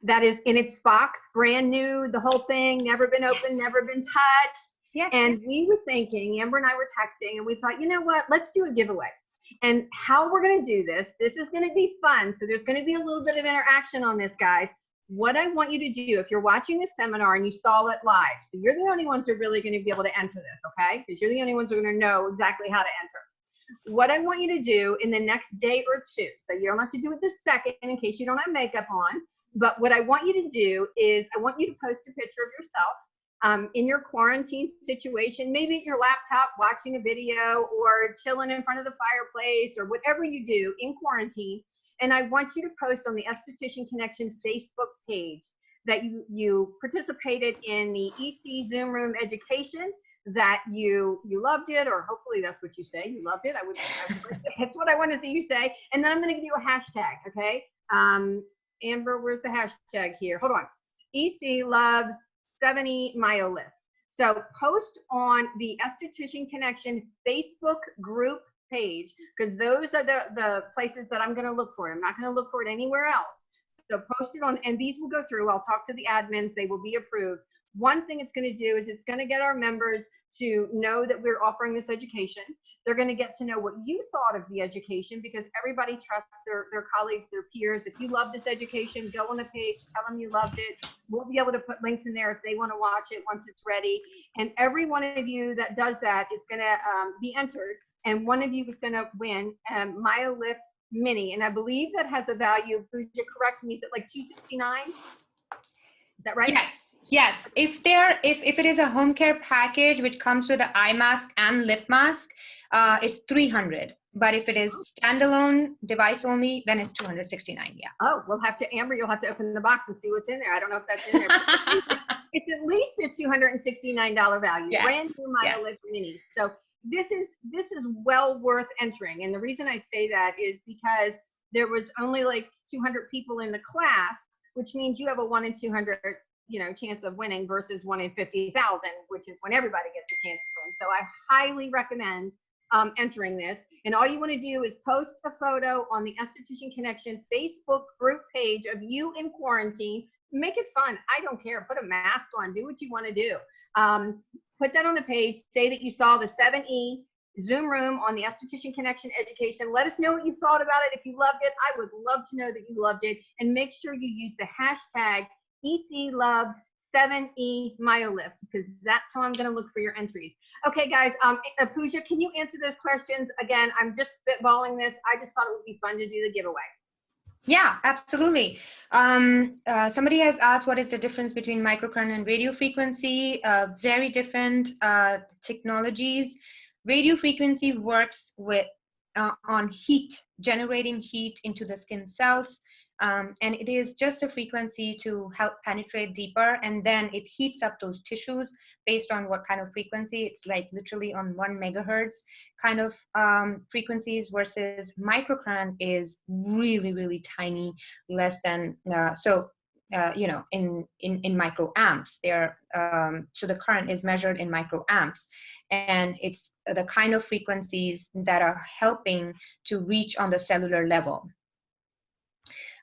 that is in its box, brand new, the whole thing, never been opened, never been touched. Yes. And we were thinking, Amber and I were texting, and we thought, you know what, let's do a giveaway. And how we're going to do this is going to be fun. So there's going to be a little bit of interaction on this, guys. What I want you to do, if you're watching this seminar and you saw it live, so you're the only ones who are really going to be able to enter this, okay? Because you're the only ones who are going to know exactly how to enter. What I want you to do in the next day or two, so you don't have to do it this second in case you don't have makeup on, but what I want you to do is I want you to post a picture of yourself in your quarantine situation, maybe at your laptop watching a video or chilling in front of the fireplace or whatever you do in quarantine. And I want you to post on the Esthetician Connection Facebook page that you participated in the EC Zoom Room education, that you loved it, or hopefully that's what you say, you loved it. That's what I want to see you say. And then I'm going to give you a hashtag, okay? Amber, where's the hashtag here? Hold on. EC loves 7E MyoLift. So post on the Esthetician Connection Facebook group page, because those are the places that I'm going to look for. I'm not going to look for it anywhere else. So post it on, and these will go through. I'll talk to the admins. They will be approved. One thing it's going to do is it's going to get our members to know that we're offering this education. They're going to get to know what you thought of the education, because everybody trusts their colleagues, their peers. If you love this education, go on the page, tell them you loved it. We'll be able to put links in there if they want to watch it once it's ready. And every one of you that does that is going to be entered, and one of you is going to win MyoLift Mini. And I believe that has a value, Pooja, correct me, is it like $269? Is that right? Yes. If it is a home care package which comes with an eye mask and lip mask, it's $300. But if it is standalone device only, then it's $269. Yeah. Oh, we'll have to, Amber, you'll have to open the box and see what's in there. I don't know if that's in there. But it's at least a $269 value. Yes. Brand new MyoLift Minis. So this is well worth entering. And the reason I say that is because there was only like 200 people in the class, which means you have a 1 in 200, chance of winning versus 1 in 50,000, which is when everybody gets a chance to win. So I highly recommend entering this. And all you want to do is post a photo on the Esthetician Connection Facebook group page of you in quarantine. Make it fun. I don't care. Put a mask on. Do what you want to do. Put that on the page. Say that you saw the 7E Zoom Room on the Esthetician Connection education. Let us know what you thought about it. If you loved it, I would love to know that you loved it. And make sure you use the hashtag ECLoves7E MyoLift, because that's how I'm going to look for your entries. Okay, guys. Pooja, can you answer those questions? Again, I'm just spitballing this. I just thought it would be fun to do the giveaway. Yeah, absolutely. Somebody has asked, what is the difference between microcurrent and radio frequency? Very different technologies. Radio frequency works with on heat, generating heat into the skin cells. And it is just a frequency to help penetrate deeper, and then it heats up those tissues based on what kind of frequency. It's like literally on 1 megahertz kind of frequencies, versus microcurrent is really, really tiny, less than, you know, in microamps. So the current is measured in microamps, and it's the kind of frequencies that are helping to reach on the cellular level.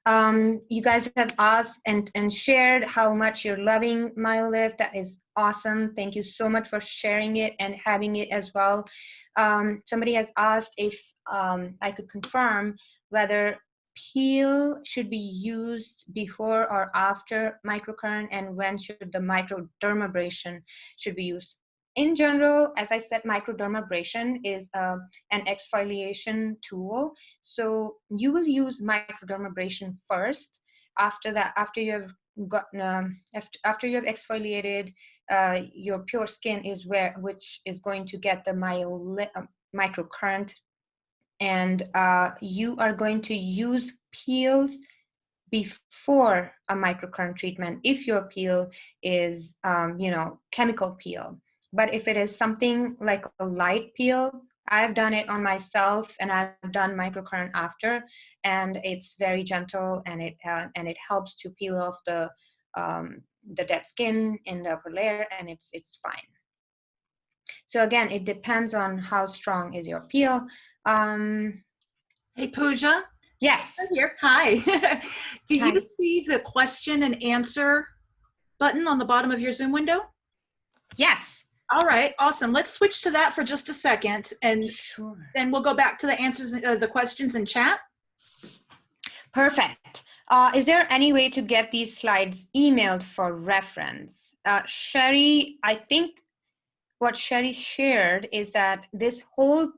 You guys have asked and shared how much you're loving MyoLift. That is awesome. Thank you so much for sharing it and having it as well. Somebody has asked if I could confirm whether peel should be used before or after microcurrent, and when should the microdermabrasion should be used. In general, as I said, microdermabrasion is an exfoliation tool. So you will use microdermabrasion first. After that, after you have gotten, after you have exfoliated, your pure skin is which is going to get the microcurrent, and you are going to use peels before a microcurrent treatment if your peel is, you know, chemical peel. But if it is something like a light peel, I've done it on myself, and I've done microcurrent after, and it's very gentle, and it helps to peel off the dead skin in the upper layer, and it's fine. So again, it depends on how strong is your peel. Hey, Pooja. Yes. I'm here. Hi. Do Hi. you see the question and answer button on the bottom of your Zoom window? Yes. All right, awesome. Let's switch to that for just a second, and sure. Then we'll go back to the answers, the questions in chat. Perfect. Is there any way to get these slides emailed for reference? Sheri, I think what Sheri shared is that this whole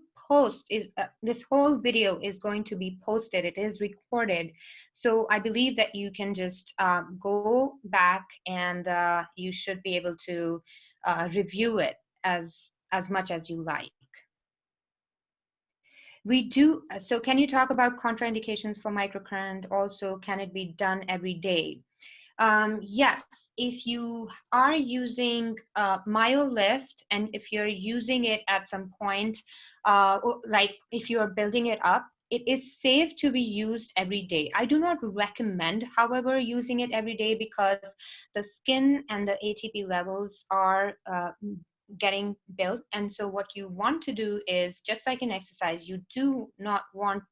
this whole video is going to be posted. It is recorded. So I believe that you can just go back, and you should be able to review it as much as you like. We do, so can you talk about contraindications for microcurrent? Also, can it be done every day? Yes, if you are using MyoLift, and if you're using it at some point, like if you're building it up, it is safe to be used every day. I do not recommend, however, using it every day, because the skin and the ATP levels are getting built. And so what you want to do is, just like in exercise, you do not want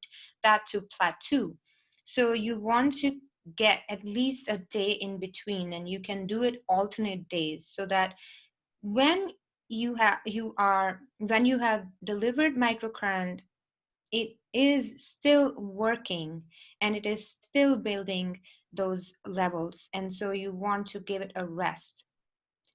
that to plateau. So you want to get at least a day in between, and you can do it alternate days, so that when you have delivered microcurrent, it is still working, and it is still building those levels. And so you want to give it a rest.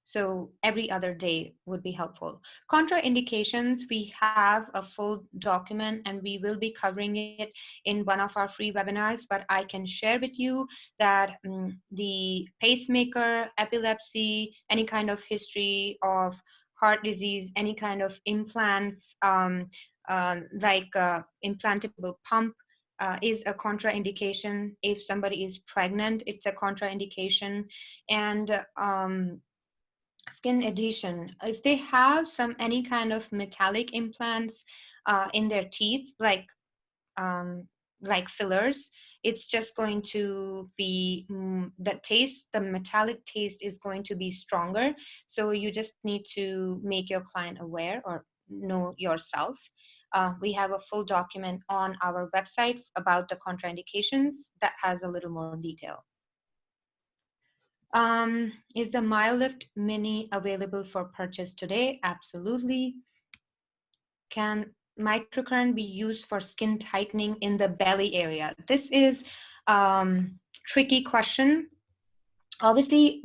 So every other day would be helpful. Contraindications, we have a full document, and we will be covering it in one of our free webinars, but I can share with you that the pacemaker, epilepsy, any kind of history of heart disease, any kind of implants, like implantable pump, is a contraindication. If somebody is pregnant, it's a contraindication. And skin adhesion, if they have any kind of metallic implants in their teeth, like fillers, it's just going to be the metallic taste is going to be stronger. So you just need to make your client aware, or know yourself. We have a full document on our website about the contraindications that has a little more detail. Is the MyoLift Mini available for purchase today? Absolutely. Can microcurrent be used for skin tightening in the belly area? This is tricky question. Obviously,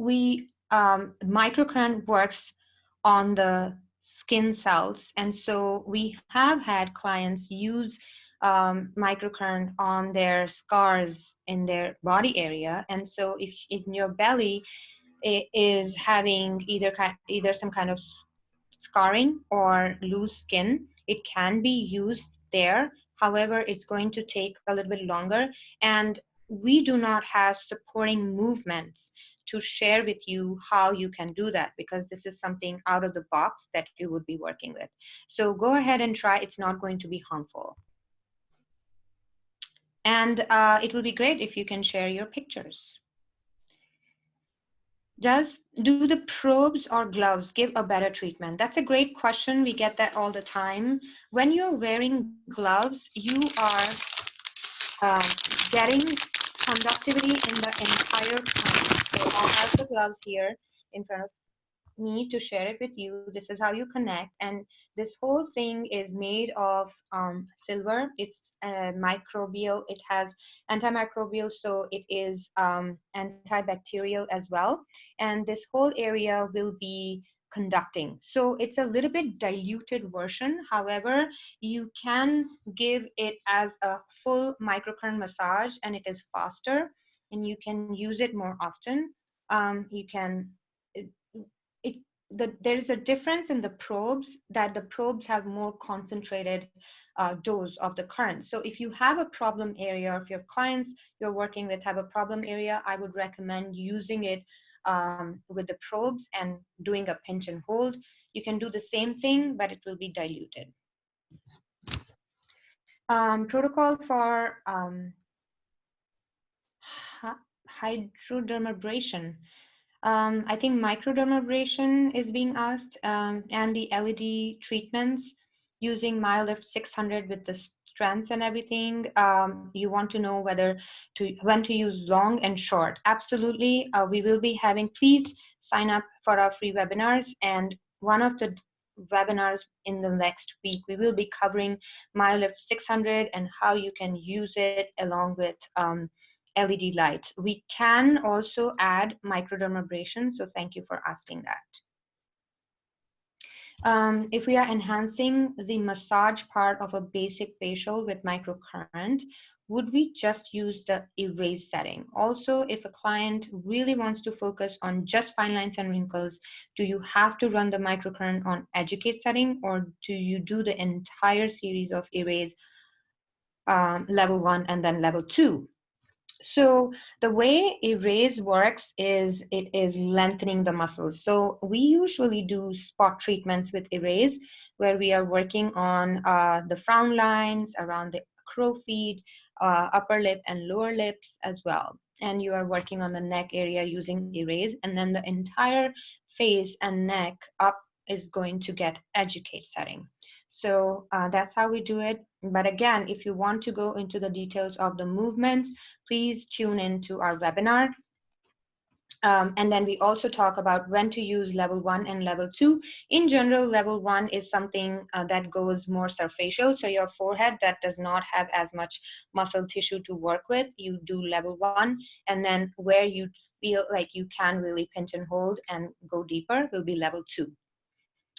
microcurrent works on the skin cells, and so we have had clients use microcurrent on their scars in their body area. And so if in your belly it is having either some kind of scarring or loose skin, it can be used there However, it's going to take a little bit longer, and we do not have supporting movements to share with you how you can do that, because this is something out of the box that you would be working with. So go ahead and try. It's not going to be harmful. And it will be great if you can share your pictures. Do the probes or gloves give a better treatment? That's a great question. We get that all the time. When you're wearing gloves, you are getting conductivity in the entire time. So I have the gloves here in front of me to share it with you. This is how you connect, and this whole thing is made of silver. It's microbial. It has antimicrobial, so it is antibacterial as well, and this whole area will be conducting. So it's a little bit diluted version. However, you can give it as a full microcurrent massage, and it is faster, and you can use it more often. You can there's a difference in the probes, that the probes have more concentrated dose of the current. So if you have a problem area, or if your clients you're working with have a problem area, I would recommend using it with the probes and doing a pinch and hold. You can do the same thing, but it will be diluted. Protocol for hydrodermabrasion. I think microdermabrasion is being asked, and the LED treatments using MyoLift 600 with the strands and everything. You want to know when to use long and short. Absolutely, we will be having. Please sign up for our free webinars, and one of the webinars in the next week we will be covering MyoLift 600 and how you can use it along with LED lights. We can also add microdermabrasion, so thank you for asking that. If we are enhancing the massage part of a basic facial with microcurrent, would we just use the erase setting? Also, if a client really wants to focus on just fine lines and wrinkles, do you have to run the microcurrent on educate setting, or do you do the entire series of erase level 1 and then level 2? So the way erase works is it is lengthening the muscles. So we usually do spot treatments with erase, where we are working on the frown lines, around the crow feet, upper lip and lower lips as well. And you are working on the neck area using erase, and then the entire face and neck up is going to get educate setting. So that's how we do it. But again, if you want to go into the details of the movements, please tune into our webinar. And then we also talk about when to use level 1 and level 2. In general, level 1 is something that goes more surfacial. So your forehead that does not have as much muscle tissue to work with, you do level 1. And then where you feel like you can really pinch and hold and go deeper will be level 2.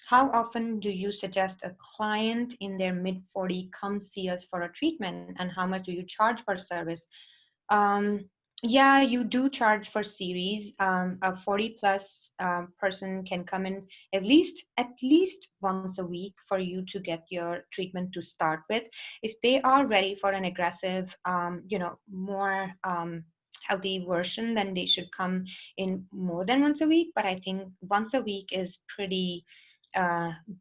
How often do you suggest a client in their mid-40 come see us for a treatment, and how much do you charge per service? Yeah, you do charge for series. A 40-plus person can come in at least once a week for you to get your treatment to start with. If they are ready for an aggressive, more healthy version, then they should come in more than once a week. But I think once a week is pretty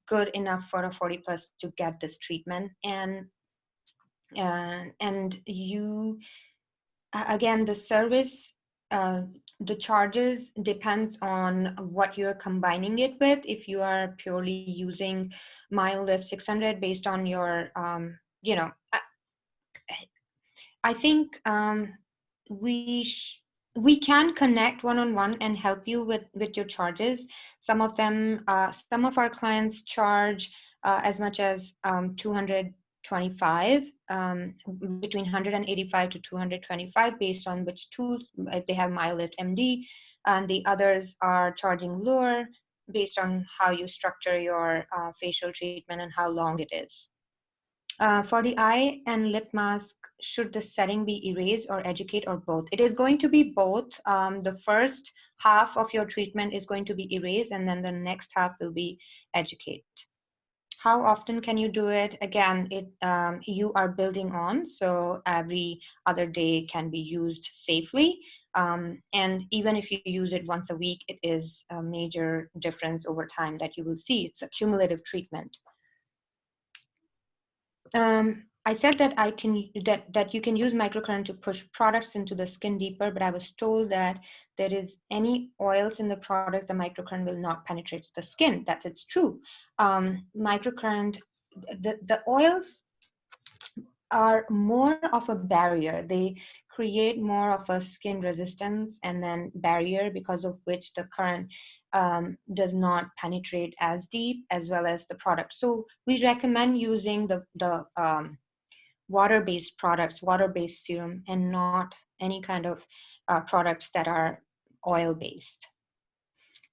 good enough for a 40-plus to get this treatment. And you, again, the service, the charges depends on what you're combining it with. If you are purely using MyoLift 600 based on your, I think we can connect one-on-one and help you with your charges. Some of them, some of our clients charge as much as 225, between 185 to 225 based on which tools. If they have MyoLift MD, and the others are charging lower based on how you structure your facial treatment and how long it is. For the eye and lip mask, should the setting be erase or educate, or both? It is going to be both. The first half of your treatment is going to be erase, and then the next half will be educate. How often can you do it? Again, you are building on, so every other day can be used safely. And even if you use it once a week, it is a major difference over time that you will see. It's a cumulative treatment. I said that that you can use microcurrent to push products into the skin deeper, but I was told that there is any oils in the products, the microcurrent will not penetrate the skin. It's true. Microcurrent, the oils are more of a barrier. They create more of a skin resistance and then barrier, because of which the current does not penetrate as deep, as well as the product. So we recommend using the water-based products, water-based serum, and not any kind of products that are oil-based.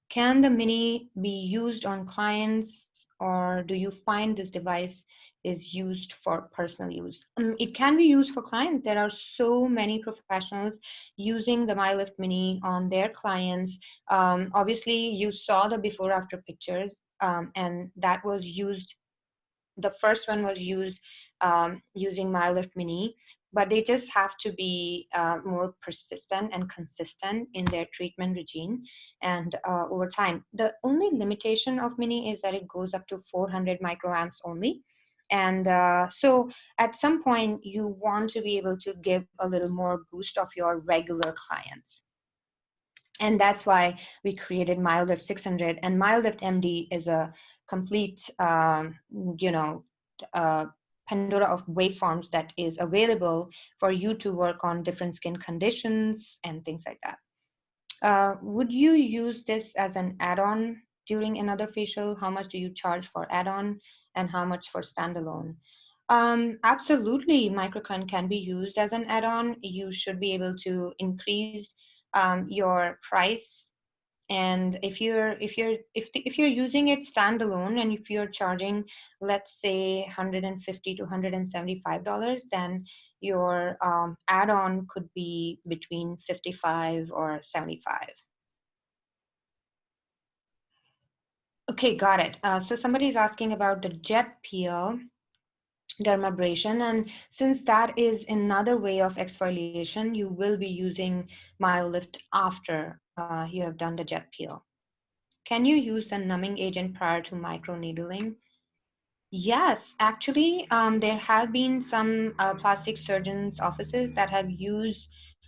Can the mini be used on clients, or do you find this device is used for personal use? It can be used for clients. There are so many professionals using the MyoLift Mini on their clients. Obviously, you saw the before-after pictures, and that was used. The first one was used using MyoLift Mini, but they just have to be more persistent and consistent in their treatment regime and over time. The only limitation of Mini is that it goes up to 400 microamps only. And so at some point, you want to be able to give a little more boost of your regular clients. And that's why we created MyoLift 600. And MyoLift MD is a complete, Pandora of waveforms that is available for you to work on different skin conditions and things like that. Would you use this as an add-on during another facial? How much do you charge for add-on, and how much for standalone? Absolutely, microcurrent can be used as an add-on. You should be able to increase your price, and if you're using it standalone, and if you're charging, let's say, $150 to $175, then your add-on could be between $55 or $75. Okay, got it. So somebody's asking about the jet peel dermabrasion, and since that is another way of exfoliation, you will be using MyoLift after you have done the jet peel. Can you use the numbing agent prior to microneedling? Yes, actually, there have been some plastic surgeons' offices that have used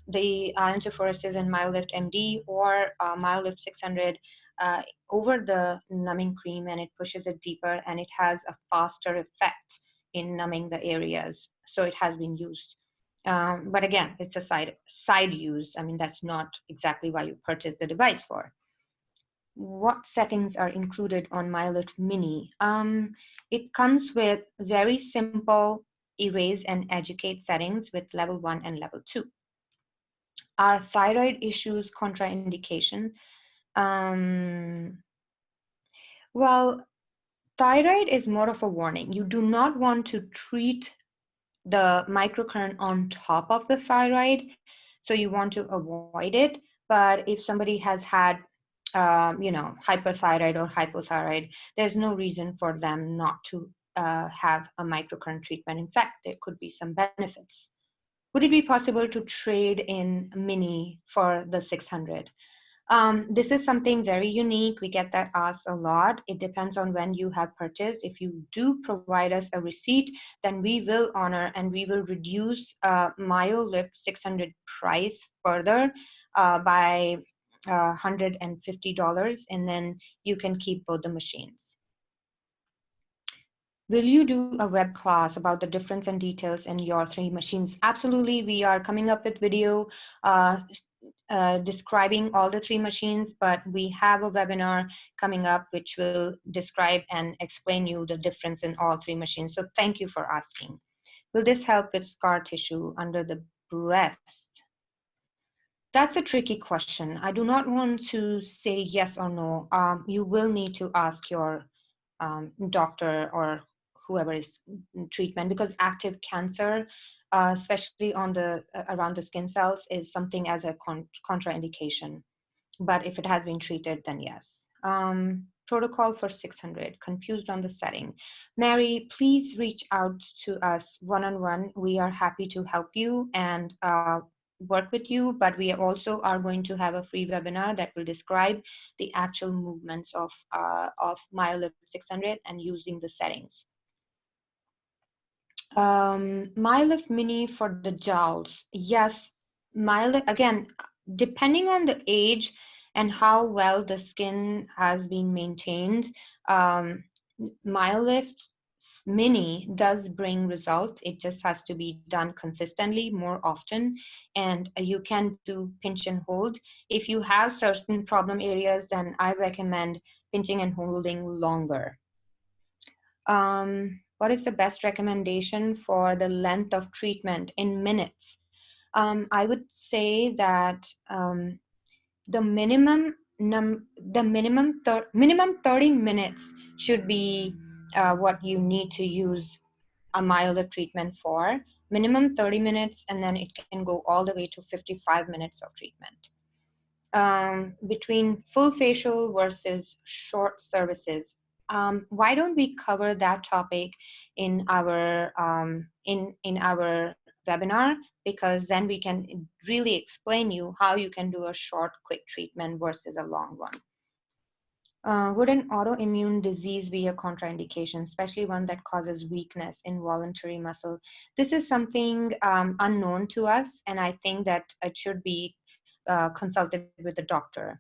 the iontophoresis and MyoLift MD or MyoLift 600 over the numbing cream, and it pushes it deeper, and it has a faster effect in numbing the areas. So it has been used. But again, it's a side use. I mean, that's not exactly why you purchase the device for. What settings are included on MyoLift Mini? It comes with very simple erase and educate settings with level 1 and level 2. Are thyroid issues contraindication? Well, thyroid is more of a warning. You do not want to treat the microcurrent on top of the thyroid, so you want to avoid it. But if somebody has had hyperthyroid or hypothyroid, there's no reason for them not to have a microcurrent treatment. In fact, there could be some benefits. Would it be possible to trade in Mini for the 600? This is something very unique. We get that asked a lot. It depends on when you have purchased. If you do provide us a receipt, then we will honor and we will reduce MyoLift 600 price further by $150, and then you can keep both the machines. Will you do a web class about the difference and details in your 3 machines? Absolutely. We are coming up with video describing all the 3 machines, but we have a webinar coming up which will describe and explain you the difference in all 3 machines. So thank you for asking. Will this help with scar tissue under the breast? That's a tricky question. I do not want to say yes or no. You will need to ask your doctor or whoever is in treatment, because active cancer, especially on the around the skin cells, is something as a contraindication. But if it has been treated, then yes. protocol for 600, confused on the setting. Mary, please reach out to us one-on-one. We are happy to help you and work with you, but we also are going to have a free webinar that will describe the actual movements of MyoLift 600 and using the settings. MyoLift Mini for the jowls. Yes, MyoLift, again, depending on the age and how well the skin has been maintained, MyoLift Mini does bring results. It just has to be done consistently more often, and you can do pinch and hold. If you have certain problem areas, then I recommend pinching and holding longer. What is the best recommendation for the length of treatment in minutes? I would say that the minimum 30 minutes should be what you need to use a MyoLift treatment for. Minimum 30 minutes, and then it can go all the way to 55 minutes of treatment. Between full facial versus short services. Why don't we cover that topic in our in our webinar, because then we can really explain you how you can do a short, quick treatment versus a long one. Would an autoimmune disease be a contraindication, especially one that causes weakness in voluntary muscle? This is something unknown to us, and I think that it should be consulted with the doctor.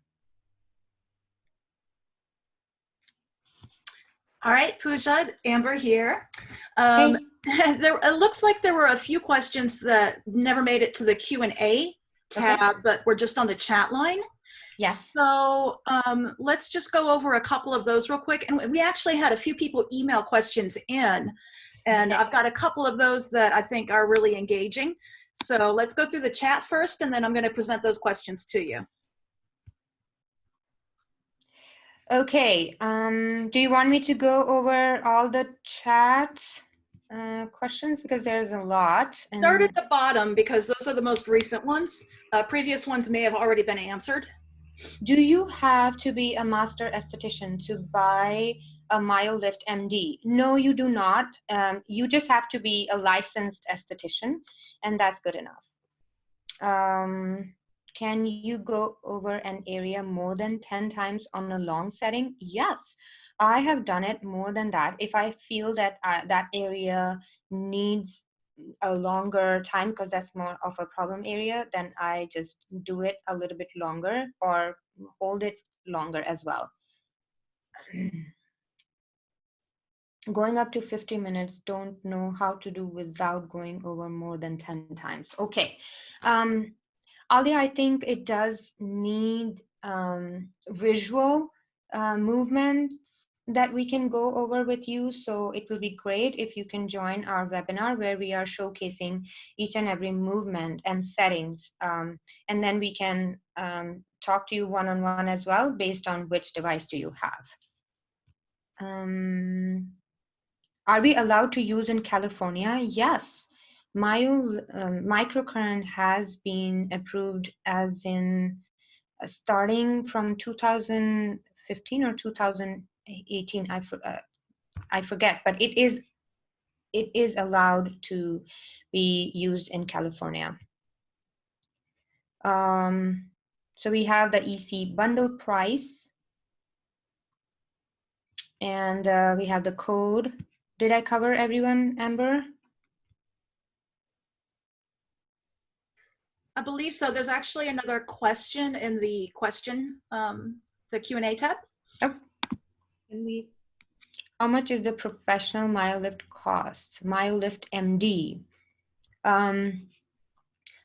All right, Pooja, Amber here. Hey. It looks like there were a few questions that never made it to the Q&A tab, okay, but were just on the chat line. Yes. So let's just go over a couple of those real quick. And we actually had a few people email questions in, and I've got a couple of those that I think are really engaging. So let's go through the chat first, and then I'm going to present those questions to you. Okay, do you want me to go over all the chat questions, because there's a lot? And start at the bottom, because those are the most recent ones. Previous ones may have already been answered. Do you have to be a master esthetician to buy a MyoLift MD? No, you do not. You just have to be a licensed esthetician, and that's good enough. Can you go over an area more than 10 times on a long setting? Yes, I have done it more than that. If I feel that that area needs a longer time, because that's more of a problem area, then I just do it a little bit longer or hold it longer as well. Going up to 50 minutes, don't know how to do without going over more than 10 times. Okay. Ali, I think it does need visual movements that we can go over with you. So it will be great if you can join our webinar where we are showcasing each and every movement and settings. And then we can talk to you one-on-one as well based on which device do you have. Are we allowed to use in California? Yes. Microcurrent has been approved as in starting from 2015 or 2018. I forget, but it is allowed to be used in California. So we have the EC bundle price, and we have the code. Did I cover everyone, Amber? I believe so. There's actually another question in the the Q&A tab. Oh. How much is the professional MyoLift cost? MyoLift MD.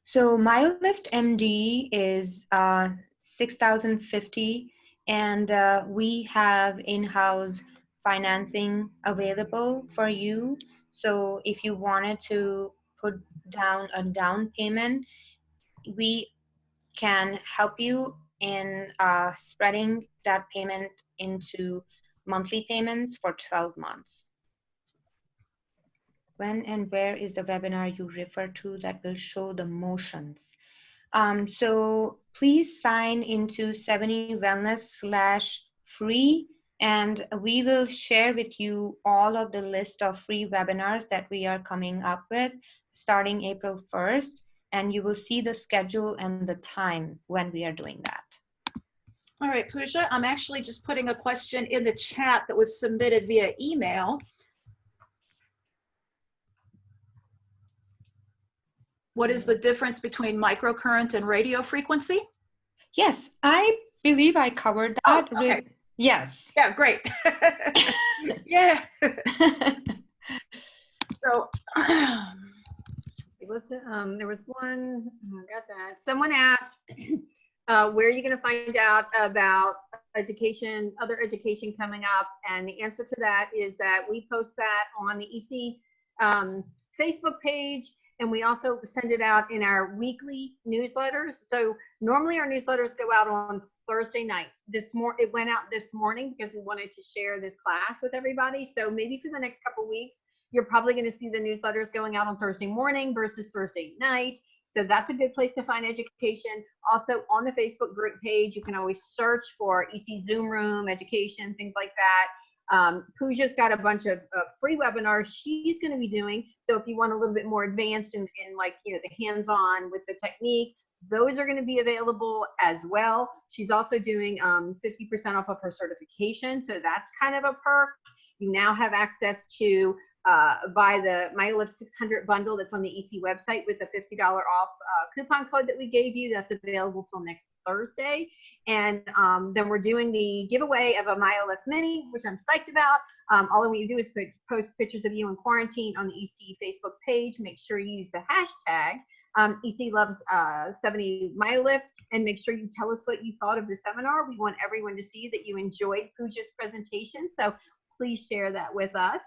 So MyoLift MD is $6,050, and we have in-house financing available for you. So if you wanted to put down a down payment, we can help you in spreading that payment into monthly payments for 12 months. When and where is the webinar you refer to that will show the motions? So please sign into 70wellness/free And we will share with you all of the list of free webinars that we are coming up with starting April 1st. And you will see the schedule and the time when we are doing that. All right, Pooja, I'm actually just putting a question in the chat that was submitted via email. What is the difference between microcurrent and radio frequency? Yes, I believe I covered that. Oh, okay. Yes. Yeah, great. Yeah. So, listen, there was one, I got that. Someone asked, where are you going to find out about education, other education coming up? And the answer to that is that we post that on the EC Facebook page, and we also send it out in our weekly newsletters. So normally our newsletters go out on Thursday nights. It went out this morning because we wanted to share this class with everybody. So maybe for the next couple weeks, you're probably going to see the newsletters going out on Thursday morning versus Thursday night. So that's a good place to find education. Also on the Facebook group page, you can always search for EC Zoom Room, education, things like that. Pooja's got a bunch of free webinars she's going to be doing. So if you want a little bit more advanced in like, you know, the hands-on with the technique, those are going to be available as well. She's also doing 50% off of her certification. So that's kind of a perk. You now have access to buy the MyoLift 600 bundle that's on the EC website with the $50 off coupon code that we gave you. That's available till next Thursday. And then we're doing the giveaway of a MyoLift Mini, which I'm psyched about. All we do is post pictures of you in quarantine on the EC Facebook page. Make sure you use the hashtag EC Loves 70 MyoLift, and make sure you tell us what you thought of the seminar. We want everyone to see that you enjoyed Pooja's presentation, so please share that with us.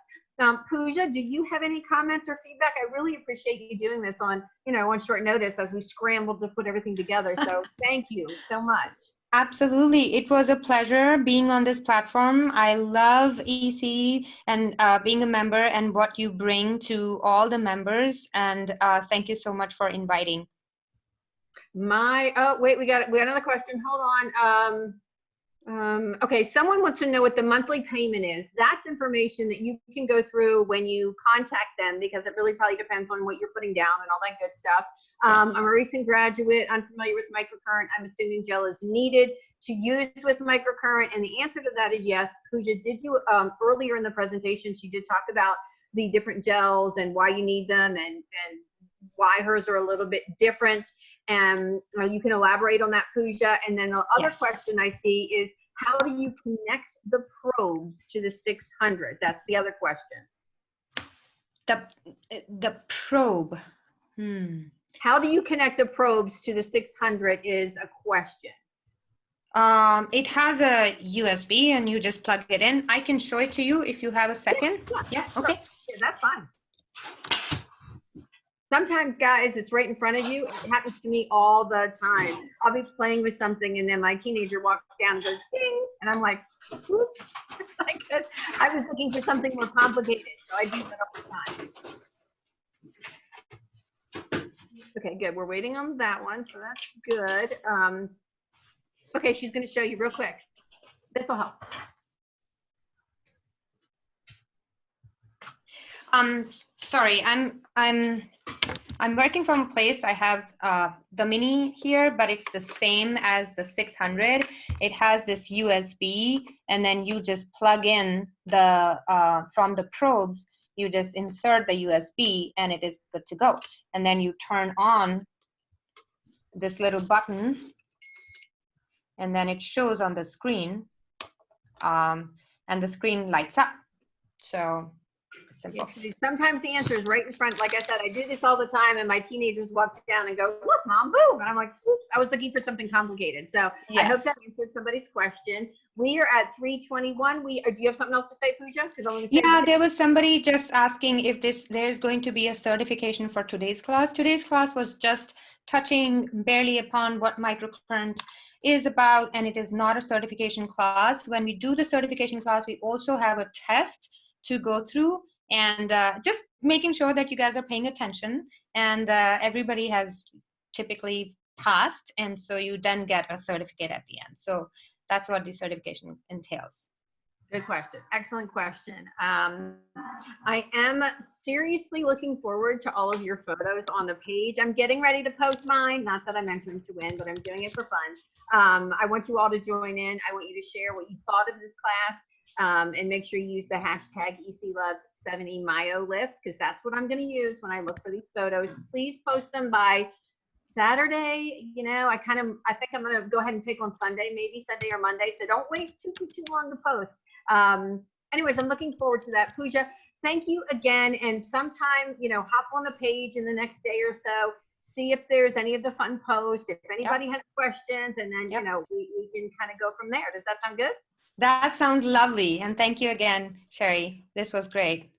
Pooja, do you have any comments or feedback? I really appreciate you doing this on, on short notice as we scrambled to put everything together. So thank you so much. Absolutely. It was a pleasure being on this platform. I love EC and being a member and what you bring to all the members. And thank you so much for inviting. Oh, wait, we got another question. Hold on. Okay, someone wants to know what the monthly payment is. That's information that you can go through when you contact them, because it really probably depends on what you're putting down and all that good stuff. Yes. I'm a recent graduate. I'm familiar with microcurrent. I'm assuming gel is needed to use with microcurrent, and the answer to that is yes. Pooja did do earlier in the presentation. She did talk about the different gels and why you need them, and why hers are a little bit different. And you can elaborate on that, Pooja. And then the other question I see is, how do you connect the probes to the 600? That's the other question. The probe. How do you connect the probes to the 600 is a question. It has a USB and you just plug it in. I can show it to you if you have a second. Yeah, okay. Yeah, that's fine. Sometimes, guys, it's right in front of you. It happens to me all the time. I'll be playing with something, and then my teenager walks down and goes, ding, and I'm like, whoops. I was looking for something more complicated, so I do that all the time. Okay, good. We're waiting on that one, so that's good. Okay, she's going to show you real quick. This will help. Sorry, I'm working from a place. I have the mini here, but it's the same as the 600. It has this USB, and then you just plug in the from the probes. You just insert the USB, and it is good to go. And then you turn on this little button, and then it shows on the screen, and the screen lights up. So. Yeah, sometimes the answer is right in front. Like I said, I do this all the time, and my teenagers walk down and go, look, Mom, boom. And I'm like, oops, I was looking for something complicated. So yes. I hope that answered somebody's question. We are at 3:21. Do you have something else to say, Pooja? Yeah, there was somebody just asking if there's going to be a certification for today's class. Today's class was just touching barely upon what microcurrent is about, and it is not a certification class. When we do the certification class, we also have a test to go through, and just making sure that you guys are paying attention, and everybody has typically passed, and so you then get a certificate at the end. So that's what the certification entails. Good question. Excellent question. I am seriously looking forward to all of your photos on the page. I'm getting ready to post mine. Not that I'm entering to win, but I'm doing it for fun. I want you all to join in. I want you to share what you thought of this class, and make sure you use the hashtag ECLoves70MyoLift, because that's what I'm going to use when I look for these photos. Please post them by Saturday. You know, I think I'm going to go ahead and pick on Sunday, maybe Sunday or Monday. So don't wait too long to post. Anyways, I'm looking forward to that. Pooja, thank you again. And sometime, you know, hop on the page in the next day or so, see if there's any of the fun posts, if anybody has questions, and then, you know, we can kind of go from there. Does that sound good? That sounds lovely. And thank you again, Sheri. This was great.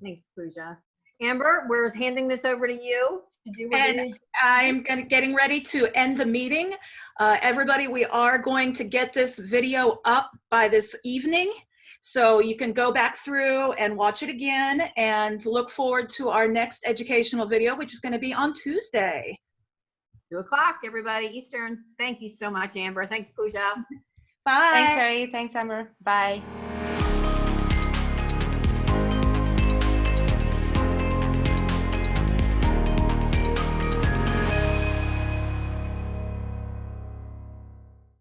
Thanks, Pooja. Amber, we're handing this over to you to do what it is. I'm getting ready to end the meeting. Everybody, we are going to get this video up by this evening, so you can go back through and watch it again, and look forward to our next educational video, which is going to be on Tuesday. 2 o'clock, everybody, Eastern. Thank you so much, Amber. Thanks, Pooja. Bye. Thanks, Sheri. Thanks, Amber. Bye.